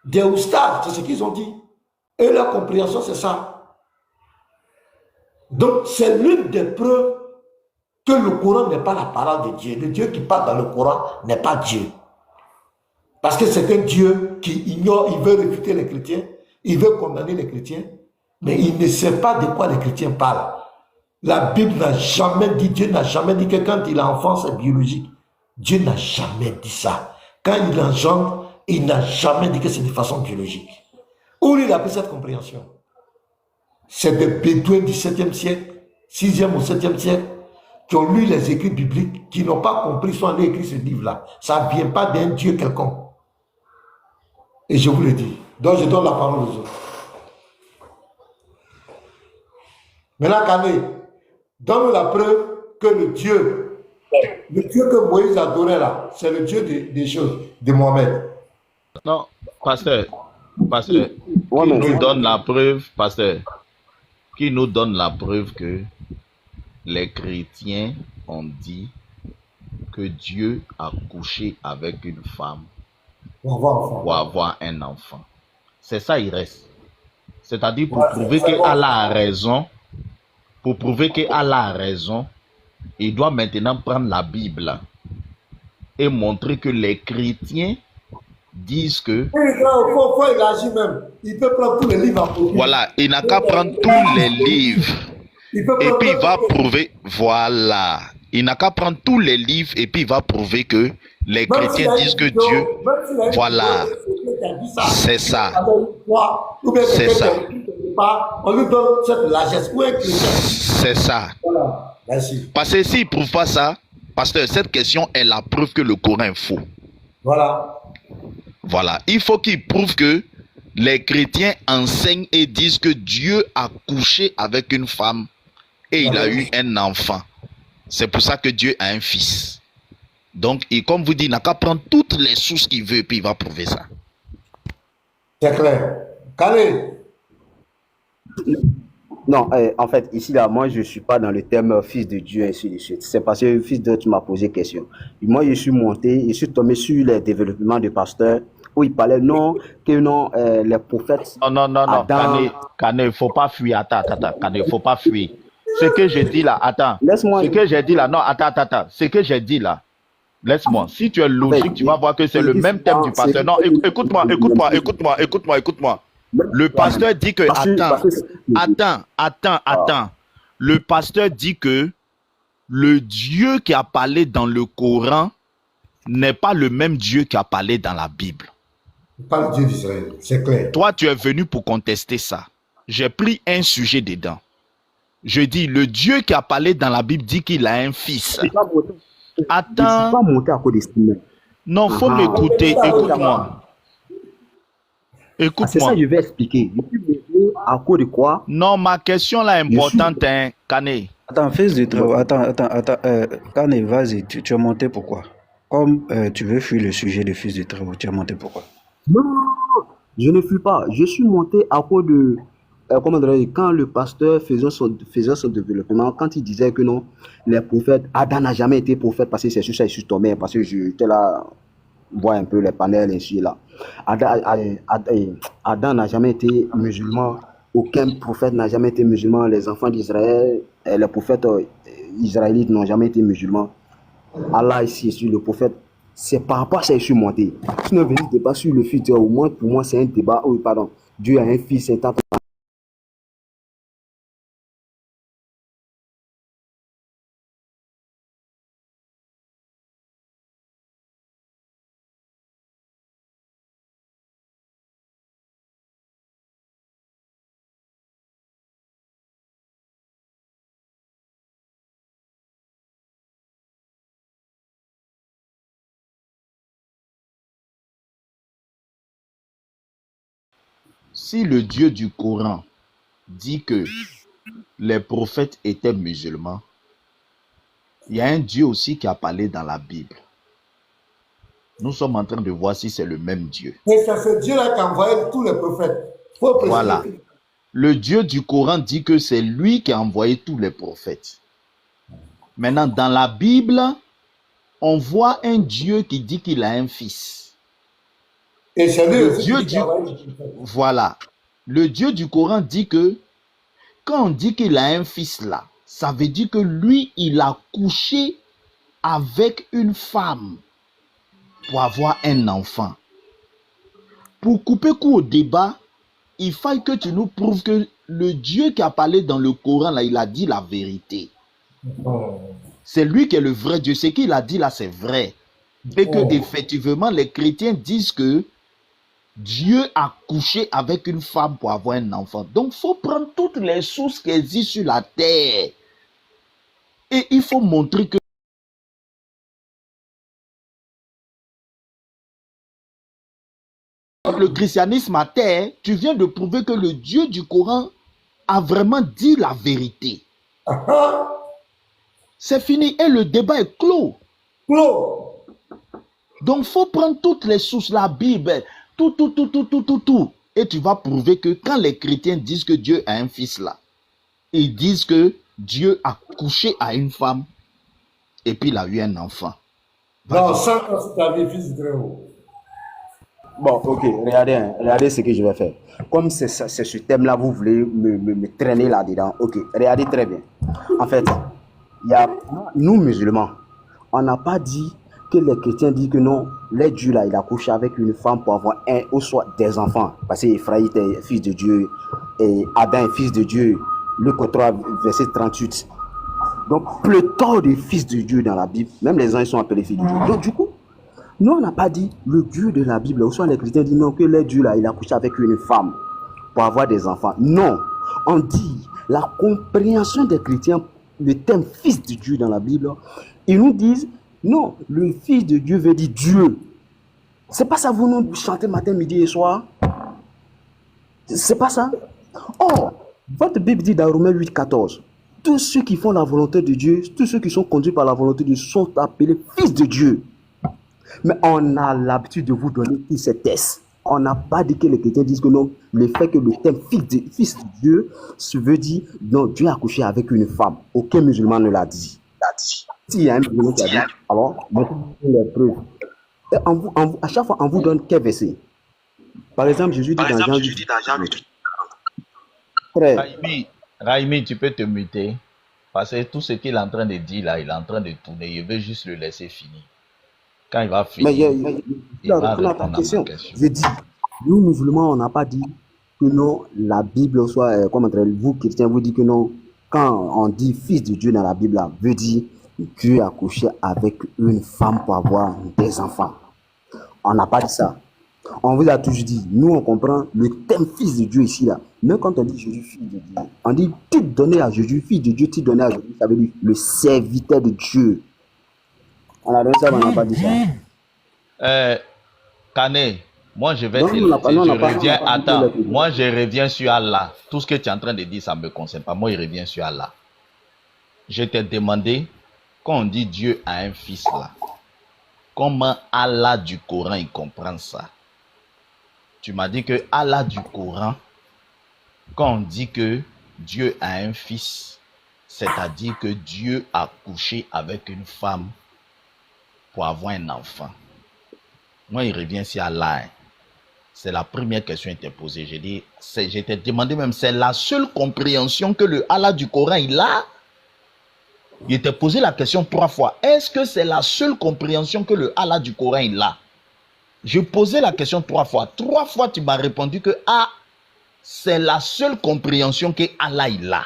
des oustas, c'est ce qu'ils ont dit. Et leur compréhension, c'est ça. Donc, c'est l'une des preuves que le Coran n'est pas la parole de Dieu. Le Dieu qui parle dans le Coran n'est pas Dieu. Parce que c'est un Dieu qui ignore, il veut réfuter les chrétiens, il veut condamner les chrétiens, mais il ne sait pas de quoi les chrétiens parlent. La Bible n'a jamais dit, Dieu n'a jamais dit que quand il a enfant, c'est biologique. Dieu n'a jamais dit ça. Quand il engendre, il n'a jamais dit que c'est de façon biologique. Où il a pris cette compréhension? C'est des Bédouins du 7e siècle, 6e ou 7e siècle, qui ont lu les écrits bibliques, qui n'ont pas compris, sont allés écrire ce livre-là. Ça ne vient pas d'un Dieu quelconque. Et je vous le dis. Donc je donne la parole aux autres. Maintenant, Kané, donne la preuve que le Dieu que Moïse adorait là, c'est le Dieu des choses, de Mohamed. Non, pasteur, qui Ouais, mais nous donne la preuve, pasteur, qui nous donne la preuve que les chrétiens ont dit que Dieu a couché avec une femme pour avoir un enfant. C'est ça, il reste. C'est-à-dire pour prouver que Allah a raison, il doit maintenant prendre la Bible et montrer que les chrétiens disent que Il agit même. Il peut prendre tous les livres en copie. voilà, il n'a qu'à prendre tous les livres Il peut et prendre puis il va tous les livres. prouver, voilà, il n'a qu'à prendre tous les livres et puis il va prouver que les Même s'il chrétiens a disent une que vidéo, Dieu, même s'il a une voilà, vidéo, qui a dit ça, c'est ça, avec une foi, ou bien c'est quelqu'un ça, qui a écrit quelque part, on lui donne cette largesse. Ou un chrétien. c'est ça. Voilà. Merci. Parce que s'il ne prouve pas ça, pasteur, cette question est la preuve que le Coran est faux. Voilà. Voilà, il faut qu'il prouve que les chrétiens enseignent et disent que Dieu a couché avec une femme et il a eu un enfant. C'est pour ça que Dieu a un fils. Donc, et comme vous dites, il n'a qu'à prendre toutes les sources qu'il veut et puis il va prouver ça. C'est clair. Calé. non, en fait, ici, là, moi, je ne suis pas dans le thème fils de Dieu, ainsi de suite. C'est parce que fils de Dieu, tu m'as posé question. Moi, je suis monté, je suis tombé sur les développements du pasteur où il parlait non, que non, les prophètes. Non, Adam. Kane, il ne faut pas fuir. Attends, Kane, il ne faut pas fuir. Ce que j'ai dit là, attends. Laisse-moi. Ce que j'ai dit là, non, attends. Ce que j'ai dit là, laisse-moi. Si tu es logique, tu vas voir que c'est le même thème du pasteur. Non, écoute-moi. Le pasteur dit que, attends. Le pasteur dit que le Dieu qui a parlé dans le Coran n'est pas le même Dieu qui a parlé dans la Bible. Pas le Dieu d'Israël, c'est clair. Toi, tu es venu pour contester ça. J'ai pris un sujet dedans. Je dis, le Dieu qui a parlé dans la Bible dit qu'il a un fils. Attends. Je ne suis pas monté à cause d'estime. Non, faut m'écouter. Écoute-moi. C'est ça que je vais expliquer. Je suis monté à cause de quoi? Non, ma question là est importante, hein, Kane. Attends, fils de travaux, attends. Kane, vas-y, tu es monté pourquoi? Comme tu veux fuir le sujet de fils de travaux, tu es monté pourquoi? Non, je ne fuis pas. Je suis monté à cause de... comment dire, quand le pasteur faisait son développement, quand il disait que non, les prophètes, Adam n'a jamais été prophète parce que c'est sur ça que je suis tombé, parce que j'étais là, voir un peu les panels ici là. Adam n'a jamais été musulman, aucun prophète n'a jamais été musulman, les enfants d'Israël, les prophètes israélites n'ont jamais été musulmans. Allah ici, sur le prophète, c'est par rapport à ça que je suis monté. Sinon, venir débat sur le fils, au moins pour moi, c'est un débat. Oh, pardon, Dieu a un fils, c'est un Si le Dieu du Coran dit que les prophètes étaient musulmans, il y a un Dieu aussi qui a parlé dans la Bible. Nous sommes en train de voir si c'est le même Dieu. Et c'est ce Dieu-là qui a envoyé tous les prophètes. Faut préciser. Voilà. Le Dieu du Coran dit que c'est lui qui a envoyé tous les prophètes. Maintenant, dans la Bible, on voit un Dieu qui dit qu'il a un fils. Et c'est lui Le aussi Dieu qui du... a envoyé les prophètes. Voilà. Le Dieu du Coran dit que quand on dit qu'il a un fils là, ça veut dire que lui, il a couché avec une femme pour avoir un enfant. Pour couper court au débat, il faut que tu nous prouves que le Dieu qui a parlé dans le Coran, là, il a dit la vérité. C'est lui qui est le vrai Dieu. Ce qu'il a dit là, c'est vrai. Et que effectivement, les chrétiens disent que Dieu a couché avec une femme pour avoir un enfant. Donc, il faut prendre toutes les sources qui existent sur la terre. Et il faut montrer que le christianisme à terre, tu viens de prouver que le Dieu du Coran a vraiment dit la vérité. C'est fini et le débat est clos. Donc, il faut prendre toutes les sources, la Bible, tout. Et tu vas prouver que quand les chrétiens disent que Dieu a un fils là, ils disent que Dieu a couché à une femme et puis il a eu un enfant. Non, 100 ans, c'est ta vie, fils de Très-Haut. Bon, ok, regardez ce que je vais faire. Comme c'est ce thème-là, vous voulez me traîner là-dedans. Ok, regardez très bien. En fait, il y a, nous musulmans, on n'a pas dit que les chrétiens disent que non, les Dieu là, il a couché avec une femme pour avoir un ou soit des enfants. Parce qu'Ephraïm est fils de Dieu et Adam est fils de Dieu. Luc 3, verset 38. Donc, pléthore de fils de Dieu dans la Bible, même les anges sont appelés fils de Dieu. Donc, du coup, nous, on n'a pas dit le Dieu de la Bible, ou soit les chrétiens disent non, que le Dieu là, il a couché avec une femme pour avoir des enfants. Non, on dit la compréhension des chrétiens, le terme fils de Dieu dans la Bible, ils nous disent non, le fils de Dieu veut dire Dieu. C'est pas ça, vous nous chantez matin, midi et soir. C'est pas ça. Or, votre Bible dit dans Romains 8, 14, tous ceux qui font la volonté de Dieu, tous ceux qui sont conduits par la volonté de Dieu sont appelés fils de Dieu. Mais on a l'habitude de vous donner tous ces tests. On n'a pas dit que les chrétiens disent que non, le fait que le terme fils de Dieu, ça veut dire non, Dieu a couché avec une femme. Aucun musulman ne l'a dit. S'il y a un musulman qui a dit, alors, montrez-nous les preuves. Et à chaque fois, on vous donne quel verset. Par exemple, Jésus dit dans Jean 8. Raimi, tu peux te muter. Parce que tout ce qu'il est en train de dire là, il est en train de tourner. Il veut juste le laisser finir. Quand il va finir, il va répondre à ma question. Je dis, nous musulmans, on n'a pas dit que non, la Bible soit, comme vous chrétiens, vous dites que non, quand on dit fils de Dieu dans la Bible, là, veut dire Dieu a couché avec une femme pour avoir des enfants. On n'a pas dit ça. On vous a toujours dit, nous on comprend le thème fils de Dieu ici là. Même quand on dit Jésus fils de Dieu, on dit titre donné à Jésus, fils de Dieu, titre donné à Jésus, ça veut dire le serviteur de Dieu. On a donné ça, mais on n'a pas dit ça. Kane, moi je vais moi je reviens sur Allah. Tout ce que tu es en train de dire, ça ne me concerne pas. Moi, je reviens sur Allah. Je t'ai demandé, quand on dit Dieu a un fils là, comment Allah du Coran il comprend ça? Tu m'as dit que Allah du Coran, quand on dit que Dieu a un fils, c'est-à-dire que Dieu a couché avec une femme pour avoir un enfant. Moi, il revient sur Allah. C'est la première question qui était posée. J'ai dit, je t'ai demandé même, c'est la seule compréhension que le Allah du Coran il a. Il t'a posé la question 3 fois. Est-ce que c'est la seule compréhension que le Allah du Coran il a? Je posais la question 3 fois. 3 fois, tu m'as répondu que c'est la seule compréhension que Allah il a.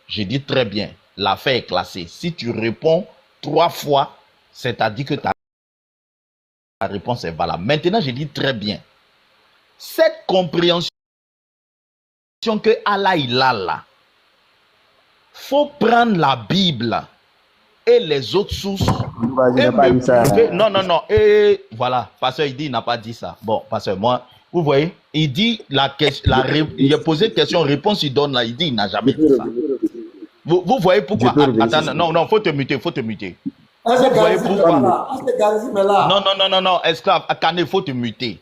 J'ai dit très bien. L'affaire est classée. Si tu réponds 3 fois, c'est-à-dire que ta réponse est valable. Maintenant, j'ai dit très bien. Cette compréhension que Allah il a là, faut prendre la Bible et les autres sources. Non. Et voilà, pasteur, il dit, il n'a pas dit ça. Bon, pasteur, moi, vous voyez, il dit, il a posé question, réponse, il donne là, il dit, il n'a jamais dit ça. Vous voyez pourquoi? Attends, non, faut te muter. Vous voyez pourquoi? Non, esclave, Akane, faut te muter.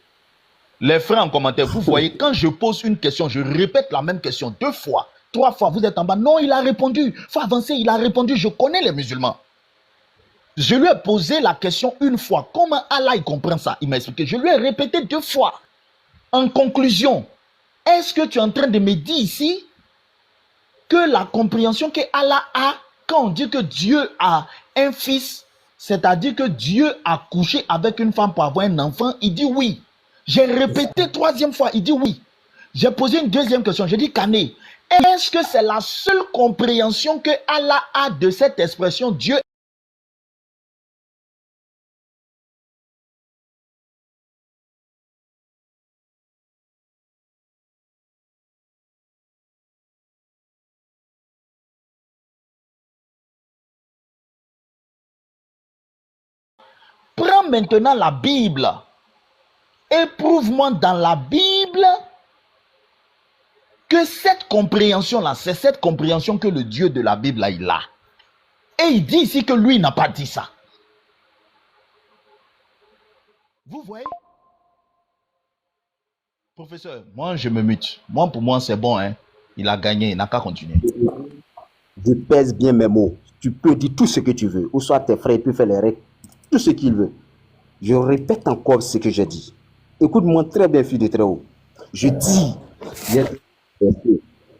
Les frères en commentaire, vous voyez, quand je pose une question, je répète la même question 2 fois, 3 fois, vous êtes en bas. Non, il a répondu. Faut avancer, il a répondu. Je connais les musulmans. Je lui ai posé la question 1 fois. Comment Allah il comprend ça? Il m'a expliqué. Je lui ai répété 2 fois. En conclusion, est-ce que tu es en train de me dire ici que la compréhension que Allah a quand on dit que Dieu a un fils, c'est-à-dire que Dieu a couché avec une femme pour avoir un enfant, il dit oui. J'ai répété 3e fois, il dit oui. J'ai posé une 2e question, j'ai dit Kané, est-ce que c'est la seule compréhension que Allah a de cette expression Dieu Prends maintenant la Bible et prouve-moi dans la Bible que cette compréhension-là, c'est cette compréhension que le Dieu de la Bible, il a. Et il dit ici que lui n'a pas dit ça. Vous voyez? Professeur, moi je me mute. Moi pour moi c'est bon, hein. Il a gagné, il n'a qu'à continuer. Je pèse bien mes mots. Tu peux dire tout ce que tu veux. Ou soit tes frères peuvent faire les règles, tout ce qu'ils veulent. Je répète encore ce que j'ai dit. Écoute-moi très bien, fille de très haut. Je dis,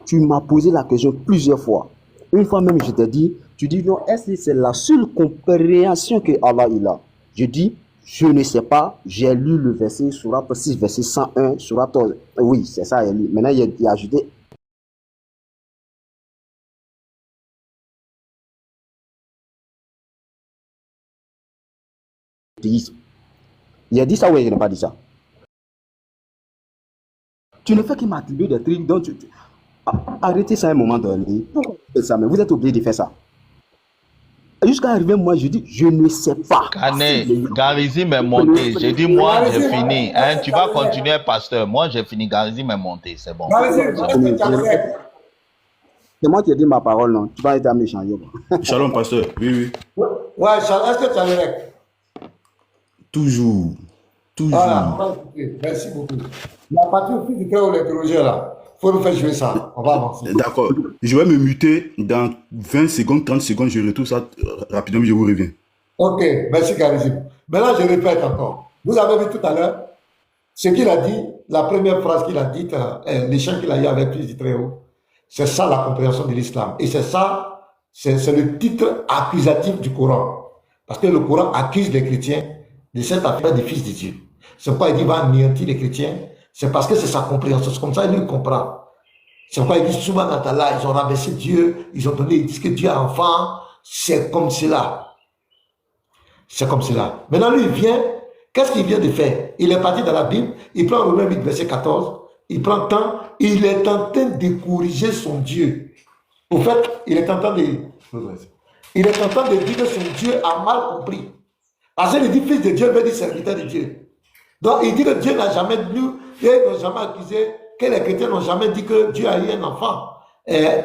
tu m'as posé la question plusieurs fois. Une fois même, je t'ai dit, tu dis non, est-ce que c'est la seule compréhension que Allah il a? Je dis, je ne sais pas, j'ai lu le verset, Surat 6, verset 101, Surat 11. Oui, c'est ça, il a lu. Maintenant, il a ajouté. Il a dit ça ou il n'a pas dit ça? Tu ne fais que m'attribuer des trucs dont arrêtez ça à un moment donné. Pourquoi vous faites ça? Mais vous êtes obligé de faire ça. Jusqu'à arriver, moi, je dis, je ne sais pas. Kané, Garizim est monté. J'ai dit, moi, j'ai fini. Hein, tu vas continuer, pasteur. Moi, j'ai fini. Garizim est monté. C'est bon. C'est moi qui ai dit ma parole, non? Tu vas être à m'échanger. Shalom, pasteur. Oui, oui. Ouais, Charles, est-ce que tu as le rec? Toujours. Toujours. Voilà, on va écouter. Merci beaucoup. La partie au fil du cœur, l'interroger là. Il faut nous faire jouer ça. On va avancer. D'accord. Je vais me muter dans 20 secondes, 30 secondes. Je retrouve ça rapidement, je vous reviens. Ok, merci Karizim. Maintenant, je répète encore. Vous avez vu tout à l'heure ce qu'il a dit, la première phrase qu'il a dite, l'échange qu'il a eu avec Fils du Très-Haut. C'est ça la compréhension de l'islam. Et c'est ça, c'est le titre accusatif du Coran. Parce que le Coran accuse les chrétiens de cette affaire des fils de Dieu. C'est pourquoi il dit va anéantir les chrétiens. C'est parce que c'est sa compréhension. C'est comme ça qu'il comprend. C'est pourquoi il dit souvent dans Allah, ils ont rabaissé Dieu, ils ont donné, ils disent que Dieu a enfant. C'est comme cela. C'est comme cela. Maintenant, lui, il vient. Qu'est-ce qu'il vient de faire? Il est parti dans la Bible. Il prend Romains 8, verset 14. Il prend le temps. Il est en train de corriger son Dieu. Au fait, il est en train de dire que son Dieu a mal compris. Parce qu'il dit fils de Dieu veut dire serviteur de Dieu. Donc, il dit que Dieu n'a jamais dit, et n'a jamais accusé, que les chrétiens n'ont jamais dit que Dieu a eu un enfant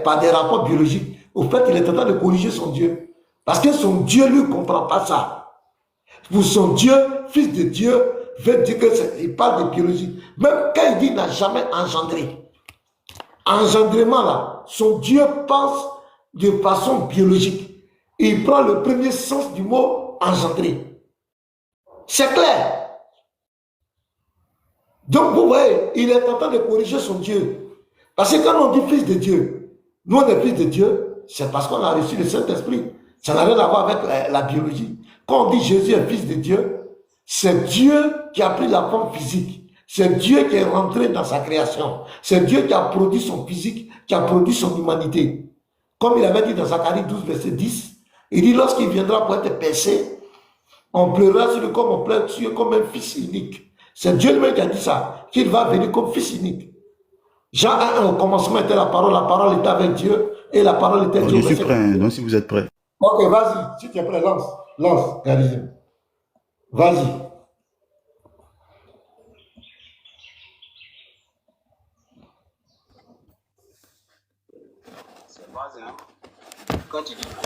par des rapports biologiques. Au fait, il est en train de corriger son Dieu. Parce que son Dieu ne comprend pas ça. Pour son Dieu, fils de Dieu, veut dire qu'il parle de biologie. Même quand il dit n'a jamais engendré. Engendrement là, son Dieu pense de façon biologique. Il prend le premier sens du mot engendré. C'est clair. Donc vous voyez, il est en train de corriger son Dieu. Parce que quand on dit fils de Dieu, nous on est fils de Dieu, c'est parce qu'on a reçu le Saint-Esprit. Ça n'a rien à voir avec la biologie. Quand on dit Jésus est fils de Dieu, c'est Dieu qui a pris la forme physique. C'est Dieu qui est rentré dans sa création. C'est Dieu qui a produit son physique, qui a produit son humanité. Comme il avait dit dans Zacharie 12, verset 10, il dit lorsqu'il viendra pour être percé, on pleurera sur lui comme on pleure sur lui comme un fils unique. C'est Dieu lui-même qui a dit ça, qu'il va venir comme fils unique. Jean 1, au commencement était la parole était avec Dieu, et la parole était Dieu. Je suis prêt, donc si vous êtes prêt. Ok, vas-y, si tu es prêt, lance, Garizim. Vas-y.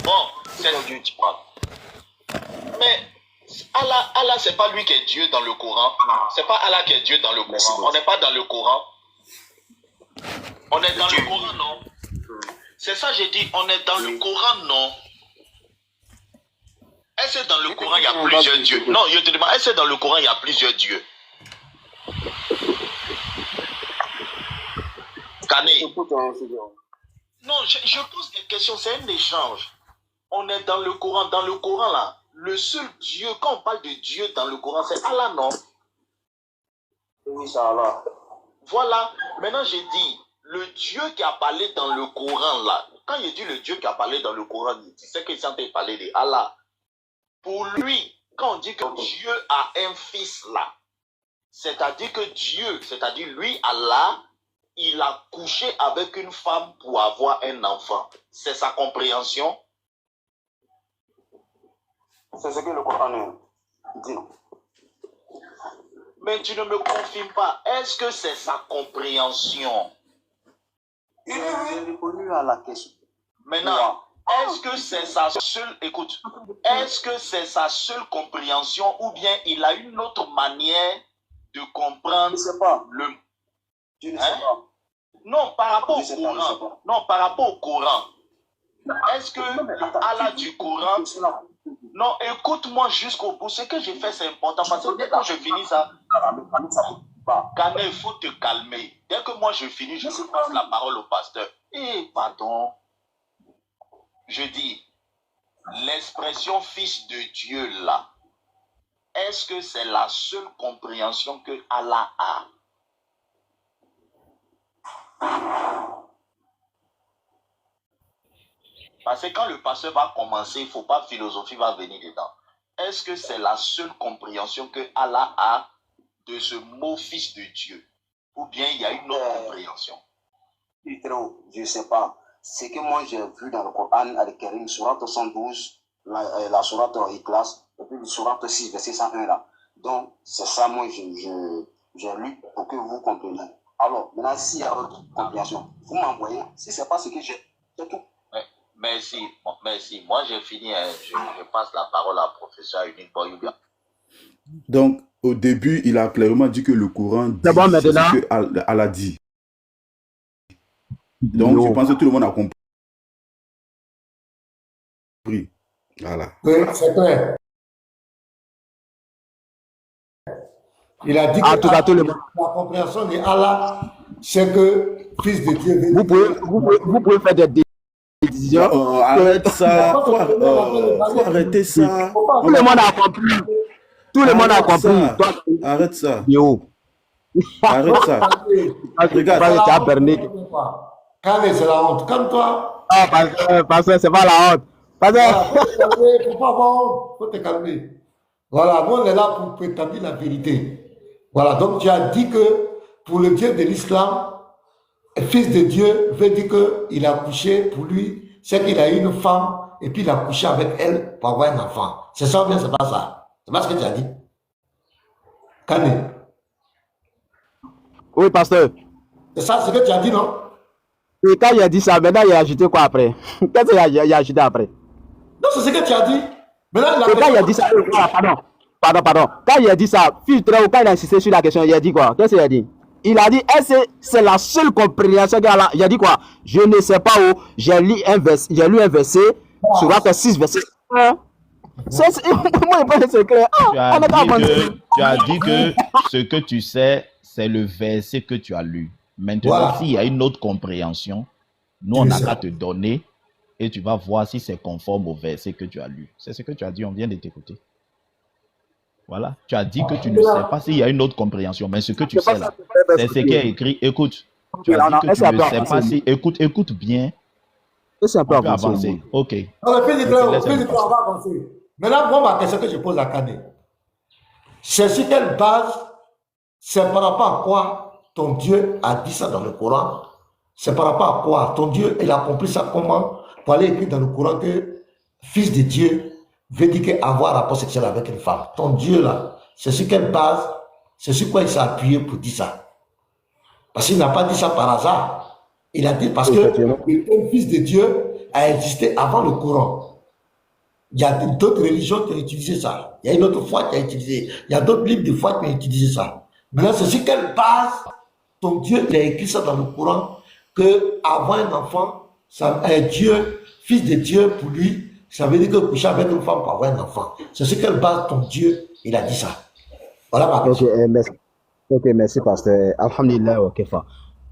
Bon, c'est Dieu qui parle. Mais Allah, c'est pas lui qui est Dieu dans le Coran. C'est pas Allah qui est Dieu dans le Coran. On n'est pas dans le Coran. On est dans le Coran, non? C'est ça, j'ai dit, on est dans le Coran, non? Est-ce que dans le Coran, il y a plusieurs dieux? Non, je te demande, est-ce que dans le Coran, il y a plusieurs dieux? Kané. Non, je pose des questions, c'est un échange. On est dans le Coran. Dans le Coran, là, le seul Dieu, quand on parle de Dieu dans le Coran, c'est Allah, non? Oui, c'est Allah. Voilà. Maintenant, j'ai dit, le Dieu qui a parlé dans le Coran, là, quand il dit le Dieu qui a parlé dans le Coran, tu sais qu'il s'en est parlé de Allah. Pour lui, quand on dit que Dieu a un fils, là, c'est-à-dire que Dieu, c'est-à-dire lui, Allah, il a couché avec une femme pour avoir un enfant. C'est sa compréhension? C'est ce que le Coran dit. Mais tu ne me confirmes pas. Est-ce que c'est sa compréhension? J'ai répondu à la question. Maintenant, est-ce que c'est sa seule... Écoute, est-ce que c'est sa seule compréhension ou bien il a une autre manière de comprendre Je ne sais pas. le... Je ne sais pas. Non, par rapport au Je sais pas, je sais Coran. pas. Non, par rapport au Coran. Est-ce que Allah du Coran... Non, écoute-moi jusqu'au bout. Ce que j'ai fait, c'est important. Parce que dès que je finis ça, Kane, il faut te calmer. Dès que moi je finis, je passe la parole au pasteur. Eh, pardon. Je dis, l'expression fils de Dieu là, est-ce que c'est la seule compréhension que Allah a? Parce que quand le pasteur va commencer, il ne faut pas philosophie va venir dedans. Est-ce que c'est la seule compréhension que Allah a de ce mot fils de Dieu? Ou bien il y a une autre compréhension? Je ne sais pas. Ce que moi j'ai vu dans le Coran, Al-Karim, Surat 112, la Surat Ikhlas, et puis le Surat 6, verset 101 là. Donc, c'est ça, moi, j'ai lu pour que vous compreniez. Alors, maintenant, s'il y a autre compréhension, vous m'envoyez. Si ce n'est pas ce que j'ai, c'est tout. Merci, bon, merci. Moi, j'ai fini. Je passe la parole à professeur Unique Boyoubia. Donc, au début, il a clairement dit que le Coran dit C'est bon, maintenant. ce que Allah dit. Donc, je pense que tout le monde a compris. Voilà. Oui, c'est clair. Il a dit En que tout cas, tout le monde. la compréhension de Allah, c'est que fils de Dieu. Vous pouvez faire des décisions. Arrête ça. Faut arrêter ça. Tout le monde a compris. Tout le monde a compris. Toi, Arrête ça. Yo. Arrête ça. Regarde. Tu as berné. Calme, c'est la honte. Comme toi. Ah, parce que c'est pas la honte. Parce que... Faut pas avoir honte. Faut te calmer. Voilà, nous on est là pour établir la vérité. Voilà, donc tu as dit que pour le Dieu de l'islam, fils de Dieu veut dire qu'il a couché pour lui, c'est qu'il a eu une femme et puis il a couché avec elle pour avoir un enfant. C'est ça ou bien c'est pas ça? C'est pas ce que tu as dit? Kane. Oui, pasteur. C'est ça ce que tu as dit, non? Et quand il a dit ça, maintenant il a ajouté quoi après? Qu'est-ce qu'il a ajouté après? Non, c'est ce que tu as dit. Maintenant, Et quand il a dit ça, pardon. Quand il a dit ça, filtre, ou quand il a insisté sur la question, il a dit quoi? Qu'est-ce qu'il a dit? Il a dit, est-ce que c'est la seule compréhension qu'il a? Il a dit quoi? Je ne sais pas où. J'ai lu un verset, sur 6, verset 1. Moi, c'est clair. Tu as dit que ce que tu sais, c'est le verset que tu as lu. Maintenant, Voilà. s'il y a une autre compréhension, nous, on n'a qu'à te donner et tu vas voir si c'est conforme au verset que tu as lu. C'est ce que tu as dit, on vient de t'écouter. Voilà. Tu as dit que tu ne sais pas s'il y a une autre compréhension, mais ce que tu sais là, c'est ce qui est écrit. Écoute, tu as dit que tu ne sais pas si... Écoute bien. C'est un peu On peut avancer. Ok. Alors, on va avancer. Maintenant, moi, ma question que je pose à Kane, c'est sur quelle base, c'est par rapport à quoi ton Dieu a dit ça dans le Coran? C'est par rapport à quoi ton Dieu, il a compris ça comment? Pour aller écrire dans le Coran que fils de Dieu veut dire qu'avoir rapport sexuel avec une femme. Ton Dieu là, c'est sur quelle base, c'est sur quoi il s'est appuyé pour dire ça? Parce qu'il n'a pas dit ça par hasard. Il a dit parce que le fils de Dieu a existé avant le Coran. Il y a d'autres religions qui ont utilisé ça. Il y a une autre foi qui a utilisé. Il y a d'autres livres de foi qui ont utilisé ça. Maintenant, c'est sur quelle base ton Dieu il a écrit ça dans le Coran que avoir un enfant, ça, un Dieu, fils de Dieu pour lui, ça veut dire que coucher avec une femme pour avoir un enfant. C'est sur quelle base ton Dieu il a dit ça? Voilà ma question. Ok, merci pasteur. Alhamdulillah, ok.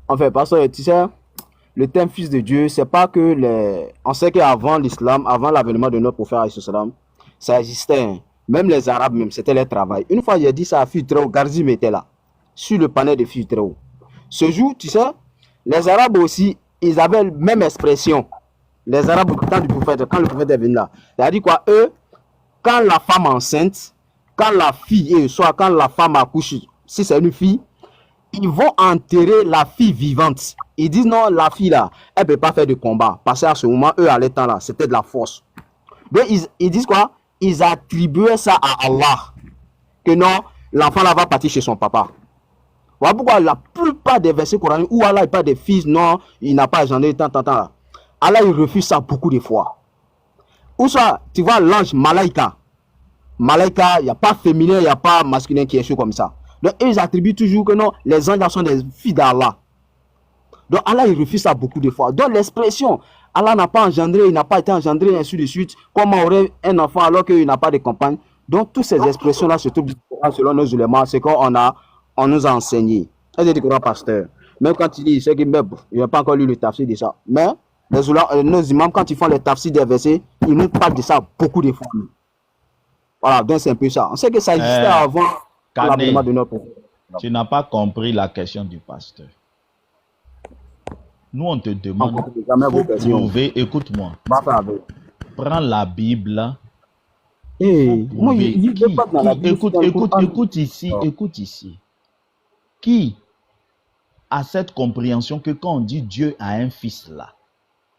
En fait, pasteur, tu sais, le terme fils de Dieu, c'est pas que les... On sait qu'avant l'islam, avant l'avènement de notre prophète, alayhi salam, ça existait. Hein. Même les Arabes, même, c'était leur travail. Une fois, j'ai dit ça à Filtreo, Garzim était là, sur le panel de Filtreo. Ce jour, tu sais, les Arabes aussi, ils avaient la même expression. Les Arabes, au temps du prophète, quand le prophète est venu là, il a dit quoi? Eux, quand la femme enceinte, quand la fille, et soit quand la femme accouche, si c'est une fille, ils vont enterrer la fille vivante. Ils disent non, la fille là, elle ne peut pas faire de combat. Parce qu'à ce moment, eux, à l'état là, c'était de la force. Donc, ils disent quoi? Ils attribuaient ça à Allah. Que non, l'enfant là va partir chez son papa. Voilà pourquoi la plupart des versets coraniques où Allah il parle des fils, non, il n'a pas engendré tant là. Allah il refuse ça beaucoup de fois. Ou soit, tu vois l'ange Malaïka. Malaïka, il n'y a pas féminin, il n'y a pas masculin qui est chaud comme ça. Donc, ils attribuent toujours que non, les anges sont des filles d'Allah. Donc, Allah, il refuse ça beaucoup de fois. Donc, l'expression, Allah n'a pas engendré, il n'a pas été engendré, ainsi de suite. Comment aurait un enfant alors qu'il n'a pas de compagne? Donc, toutes ces expressions-là se trouvent selon nos éléments, c'est qu'on nous a enseigné. C'est du grand pasteur. Même quand il dit, c'est qu'il n'a pas encore lu le tafsir de ça. Mais, nos imams, quand ils font les tafsirs des versets, ils nous parlent de ça beaucoup de fois. Voilà, donc c'est un peu ça. On sait que ça existait avant l'avènement de notre prophète. Tu n'as pas compris la question du pasteur. Nous, on te demande, faut prouver, écoute-moi, prends la Bible. Moi, écoute ici. Qui a cette compréhension que quand on dit Dieu a un fils là,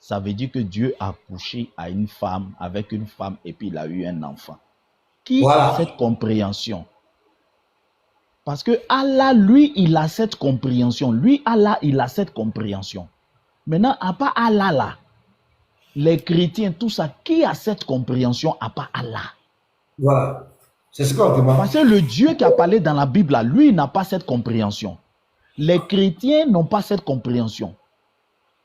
ça veut dire que Dieu a couché à une femme, avec une femme, et puis il a eu un enfant. Qui a cette compréhension? Parce que Allah, lui, il a cette compréhension. Lui, Allah, il a cette compréhension. Maintenant, à part Allah, là, les chrétiens, tout ça, qui a cette compréhension à part Allah? Voilà. C'est ce qu'on demande. Parce que le Dieu qui a parlé dans la Bible, là, lui, il n'a pas cette compréhension. Les chrétiens n'ont pas cette compréhension.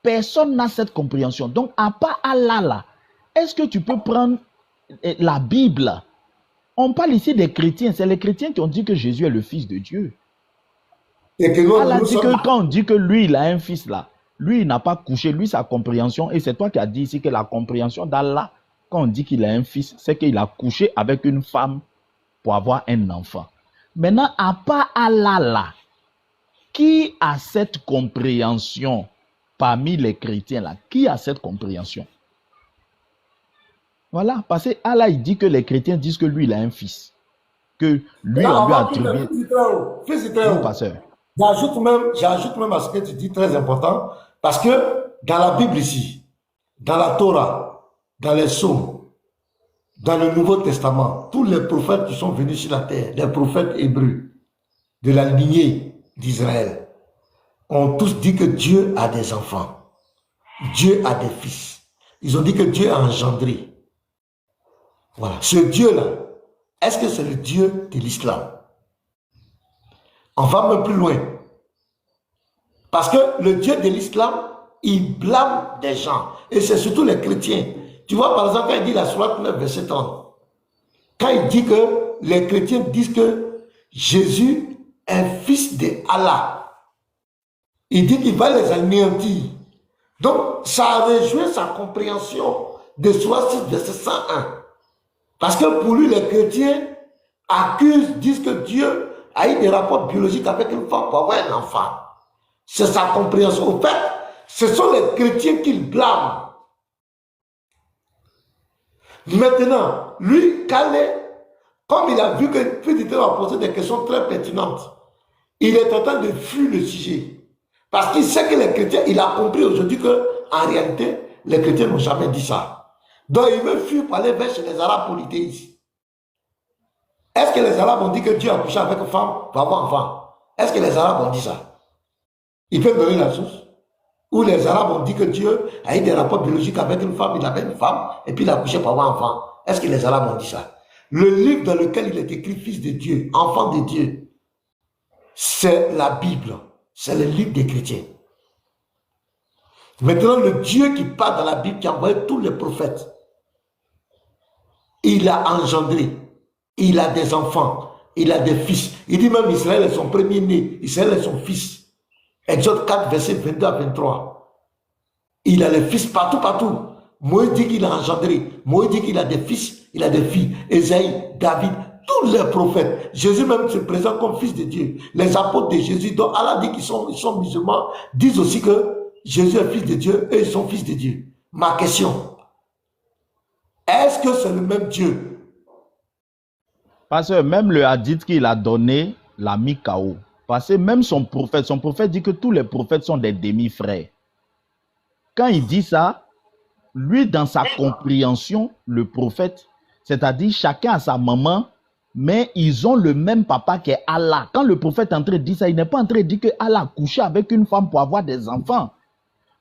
Personne n'a cette compréhension. Donc, à part Allah, là, est-ce que tu peux prendre la Bible? On parle ici des chrétiens. C'est les chrétiens qui ont dit que Jésus est le Fils de Dieu. Et que nous, Allah dit que quand on dit que lui, il a un fils là, lui, il n'a pas couché, lui, sa compréhension, et c'est toi qui as dit ici que la compréhension d'Allah, quand on dit qu'il a un fils, c'est qu'il a couché avec une femme pour avoir un enfant. Maintenant, à part Allah là, qui a cette compréhension parmi les chrétiens là? Qui a cette compréhension? Voilà, parce que Allah, il dit que les chrétiens disent que lui, il a un fils. Que lui, on lui a attribué. Fils de pasteur. J'ajoute même à ce que tu dis, très important, parce que dans la Bible ici, dans la Torah, dans les psaumes, dans le Nouveau Testament, tous les prophètes qui sont venus sur la terre, les prophètes hébreux de la lignée d'Israël, ont tous dit que Dieu a des enfants. Dieu a des fils. Ils ont dit que Dieu a engendré. Voilà. Ce Dieu-là, est-ce que c'est le Dieu de l'islam? On va même plus loin. Parce que le Dieu de l'islam, il blâme des gens. Et c'est surtout les chrétiens. Tu vois, par exemple, quand il dit la sourate 9, verset 30, quand il dit que les chrétiens disent que Jésus est fils de Allah, il dit qu'il va les anéantir. Donc, ça a rejoint sa compréhension de sourate 6, verset 101. Parce que pour lui, les chrétiens disent que Dieu a eu des rapports biologiques avec une femme pour avoir un enfant. C'est sa compréhension. En fait, ce sont les chrétiens qu'il blâme. Maintenant, lui, comme il a vu que Philistère a posé des questions très pertinentes, il est en train de fuir le sujet. Parce qu'il sait que les chrétiens, il a compris aujourd'hui qu'en réalité, les chrétiens n'ont jamais dit ça. Donc il veut fuir pour aller vers chez les Arabes polythéistes. Est-ce que les Arabes ont dit que Dieu a couché avec une femme pour avoir un enfant? Est-ce que les Arabes ont dit ça? Ils peuvent donner la source. Ou les Arabes ont dit que Dieu a eu des rapports biologiques avec une femme, il avait une femme, et puis il a couché pour avoir un enfant. Est-ce que les Arabes ont dit ça? Le livre dans lequel il est écrit fils de Dieu, enfant de Dieu, c'est la Bible. C'est le livre des chrétiens. Maintenant, le Dieu qui parle dans la Bible, qui a envoyé tous les prophètes, il a engendré, il a des enfants, il a des fils. Il dit même Israël est son premier-né, Israël est son fils. Exode 4, verset 22 à 23. Il a les fils partout, partout. Moïse dit qu'il a engendré. Moïse dit qu'il a des fils, il a des filles. Ésaïe, David, tous les prophètes. Jésus même se présente comme fils de Dieu. Les apôtres de Jésus, dont Allah dit qu'ils sont musulmans, disent aussi que Jésus est fils de Dieu et ils sont fils de Dieu. Ma question, est-ce que c'est le même Dieu? Parce que même le hadith qu'il a donné l'a mis KO. Parce que même son prophète dit que tous les prophètes sont des demi-frères. Quand il dit ça, lui, dans sa compréhension, le prophète, c'est-à-dire chacun a sa maman, mais ils ont le même papa qu'est Allah. Quand le prophète est en train de dire ça, il n'est pas en train de dire que Allah a couché avec une femme pour avoir des enfants.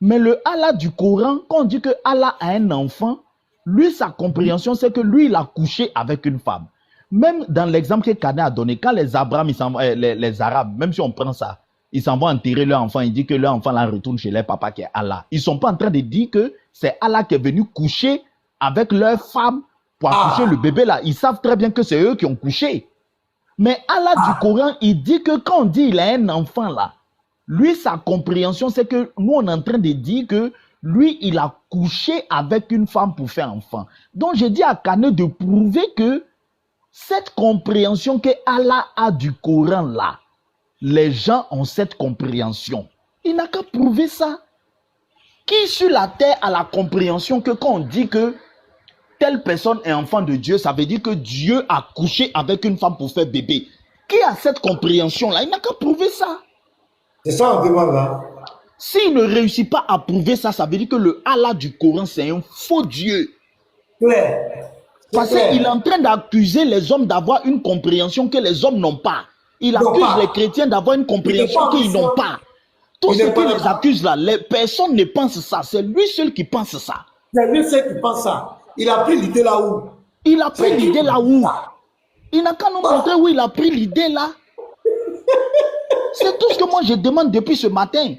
Mais le Allah du Coran, quand on dit que Allah a un enfant, lui, sa compréhension, c'est que lui, il a couché avec une femme. Même dans l'exemple que Kane a donné, quand les Arabes, les Arabes, même si on prend ça, ils s'en vont enterrer leur enfant, ils disent que leur enfant là retourne chez leur papa qui est Allah. Ils ne sont pas en train de dire que c'est Allah qui est venu coucher avec leur femme pour accoucher le bébé là. Ils savent très bien que c'est eux qui ont couché. Mais Allah du Coran, il dit que quand on dit il a un enfant là, lui, sa compréhension, c'est que nous, on est en train de dire que lui, il a couché avec une femme pour faire enfant. Donc, j'ai dit à Kane de prouver que cette compréhension que Allah a du Coran là, les gens ont cette compréhension. Il n'a qu'à prouver ça. Qui sur la terre a la compréhension que quand on dit que telle personne est enfant de Dieu, ça veut dire que Dieu a couché avec une femme pour faire bébé? Qui a cette compréhension-là? Il n'a qu'à prouver ça. C'est ça on demande là. S'il ne réussit pas à prouver ça, ça veut dire que le Allah du Coran, c'est un faux Dieu. Claire. Parce qu'il est en train d'accuser les hommes d'avoir une compréhension que les hommes n'ont pas. Il accuse les chrétiens d'avoir une compréhension qu'ils n'ont pas. Tout ce qui les accuse là, les personnes ne pensent ça. C'est lui seul qui pense ça. C'est lui seul qui pense ça. Il a pris l'idée là où? Il a pris l'idée là où? Il n'a qu'à nous montrer où il a pris l'idée là. C'est tout ce que moi je demande depuis ce matin.